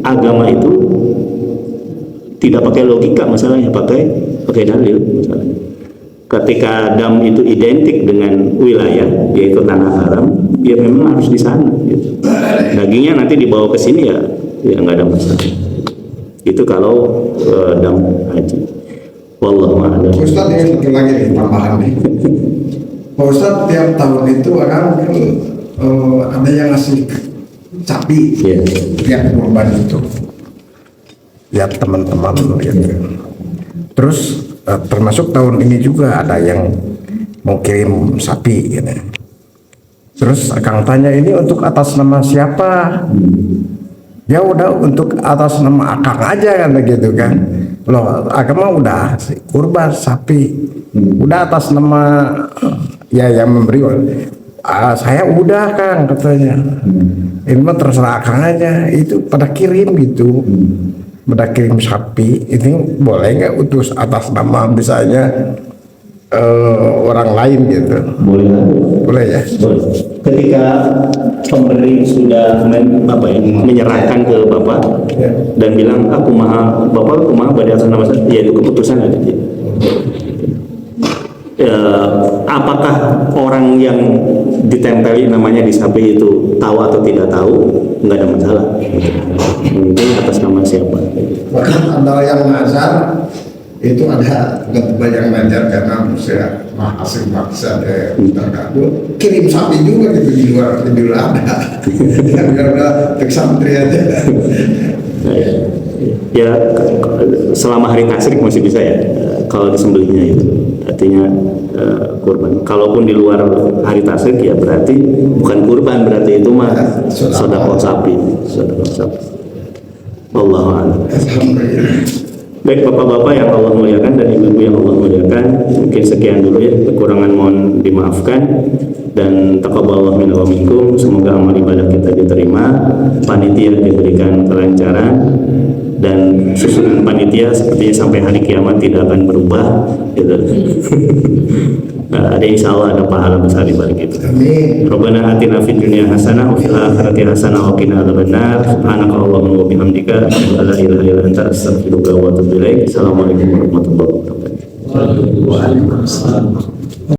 agama itu tidak pakai logika, masalahnya pakai dalil masalahnya. Ketika dam itu identik dengan wilayah, yaitu tanah haram, ya memang harus di sana gitu. Dagingnya nanti dibawa ke sini ya nggak ada masalah. Itu kalau dam haji. Wallahu a'lam. Ustaz, ini satu lagi nih tambahan nih. Pak Ustaz, tiap tahun itu orang ada yang ngasih sapi, tiap kurban itu. Ya teman-teman gitu. Terus termasuk tahun ini juga ada yang mau kirim sapi gitu. Terus Kang tanya, ini untuk atas nama siapa? Ya udah untuk atas nama Akang aja kan begitu kan. Loh, agama udah kurban sapi. Udah atas nama ya yang memberi. Saya udah Kang katanya. Ini mah terserah Akang aja. Itu pada kirim gitu. Pada kirim sapi, ini boleh nggak utus atas nama misalnya orang lain gitu? Boleh ya. Boleh. Ketika pemberi sudah menyerahkan ke bapak dan bilang aku maha pada atas nama saya, ya itu keputusan ada. Apakah orang yang ditempeli namanya di sapi itu tahu atau tidak tahu, nggak ada masalah. Mungkin atas nama siapa. Bahkan ada yang nazar, itu ada yang nazar karena saya hasil maksa terkabul, kirim sapi juga gitu di luar ada. Yang udah santri aja. Ya selama hari tasyrik masih bisa ya, kalau disembelihnya itu artinya kurban. Kalaupun di luar hari tasyrik ya berarti bukan kurban, berarti itu mah sedekah sapi. Wallahu a'lam. Baik bapak-bapak yang Allah muliakan dan ibu-ibu yang Allah muliakan, mungkin sekian dulu ya, kekurangan mohon dimaafkan dan taqabbalallahu minna wa minkum. Semoga amal ibadah kita diterima, panitia diberikan kelancaran dan susunan panitia sepertinya sampai hari kiamat tidak akan berubah gitu. Ada insya Allah ada pahala besar di balik itu. Rabbana atina fid dunya hasanah wa fil akhirati hasanah wa qina adzabannar. Subhanaka Allahumma wa bihamdika asyhadu an la ilaha illa anta astaghfiruka wa atubu ilaik. Assalamualaikum warahmatullahi wabarakatuh.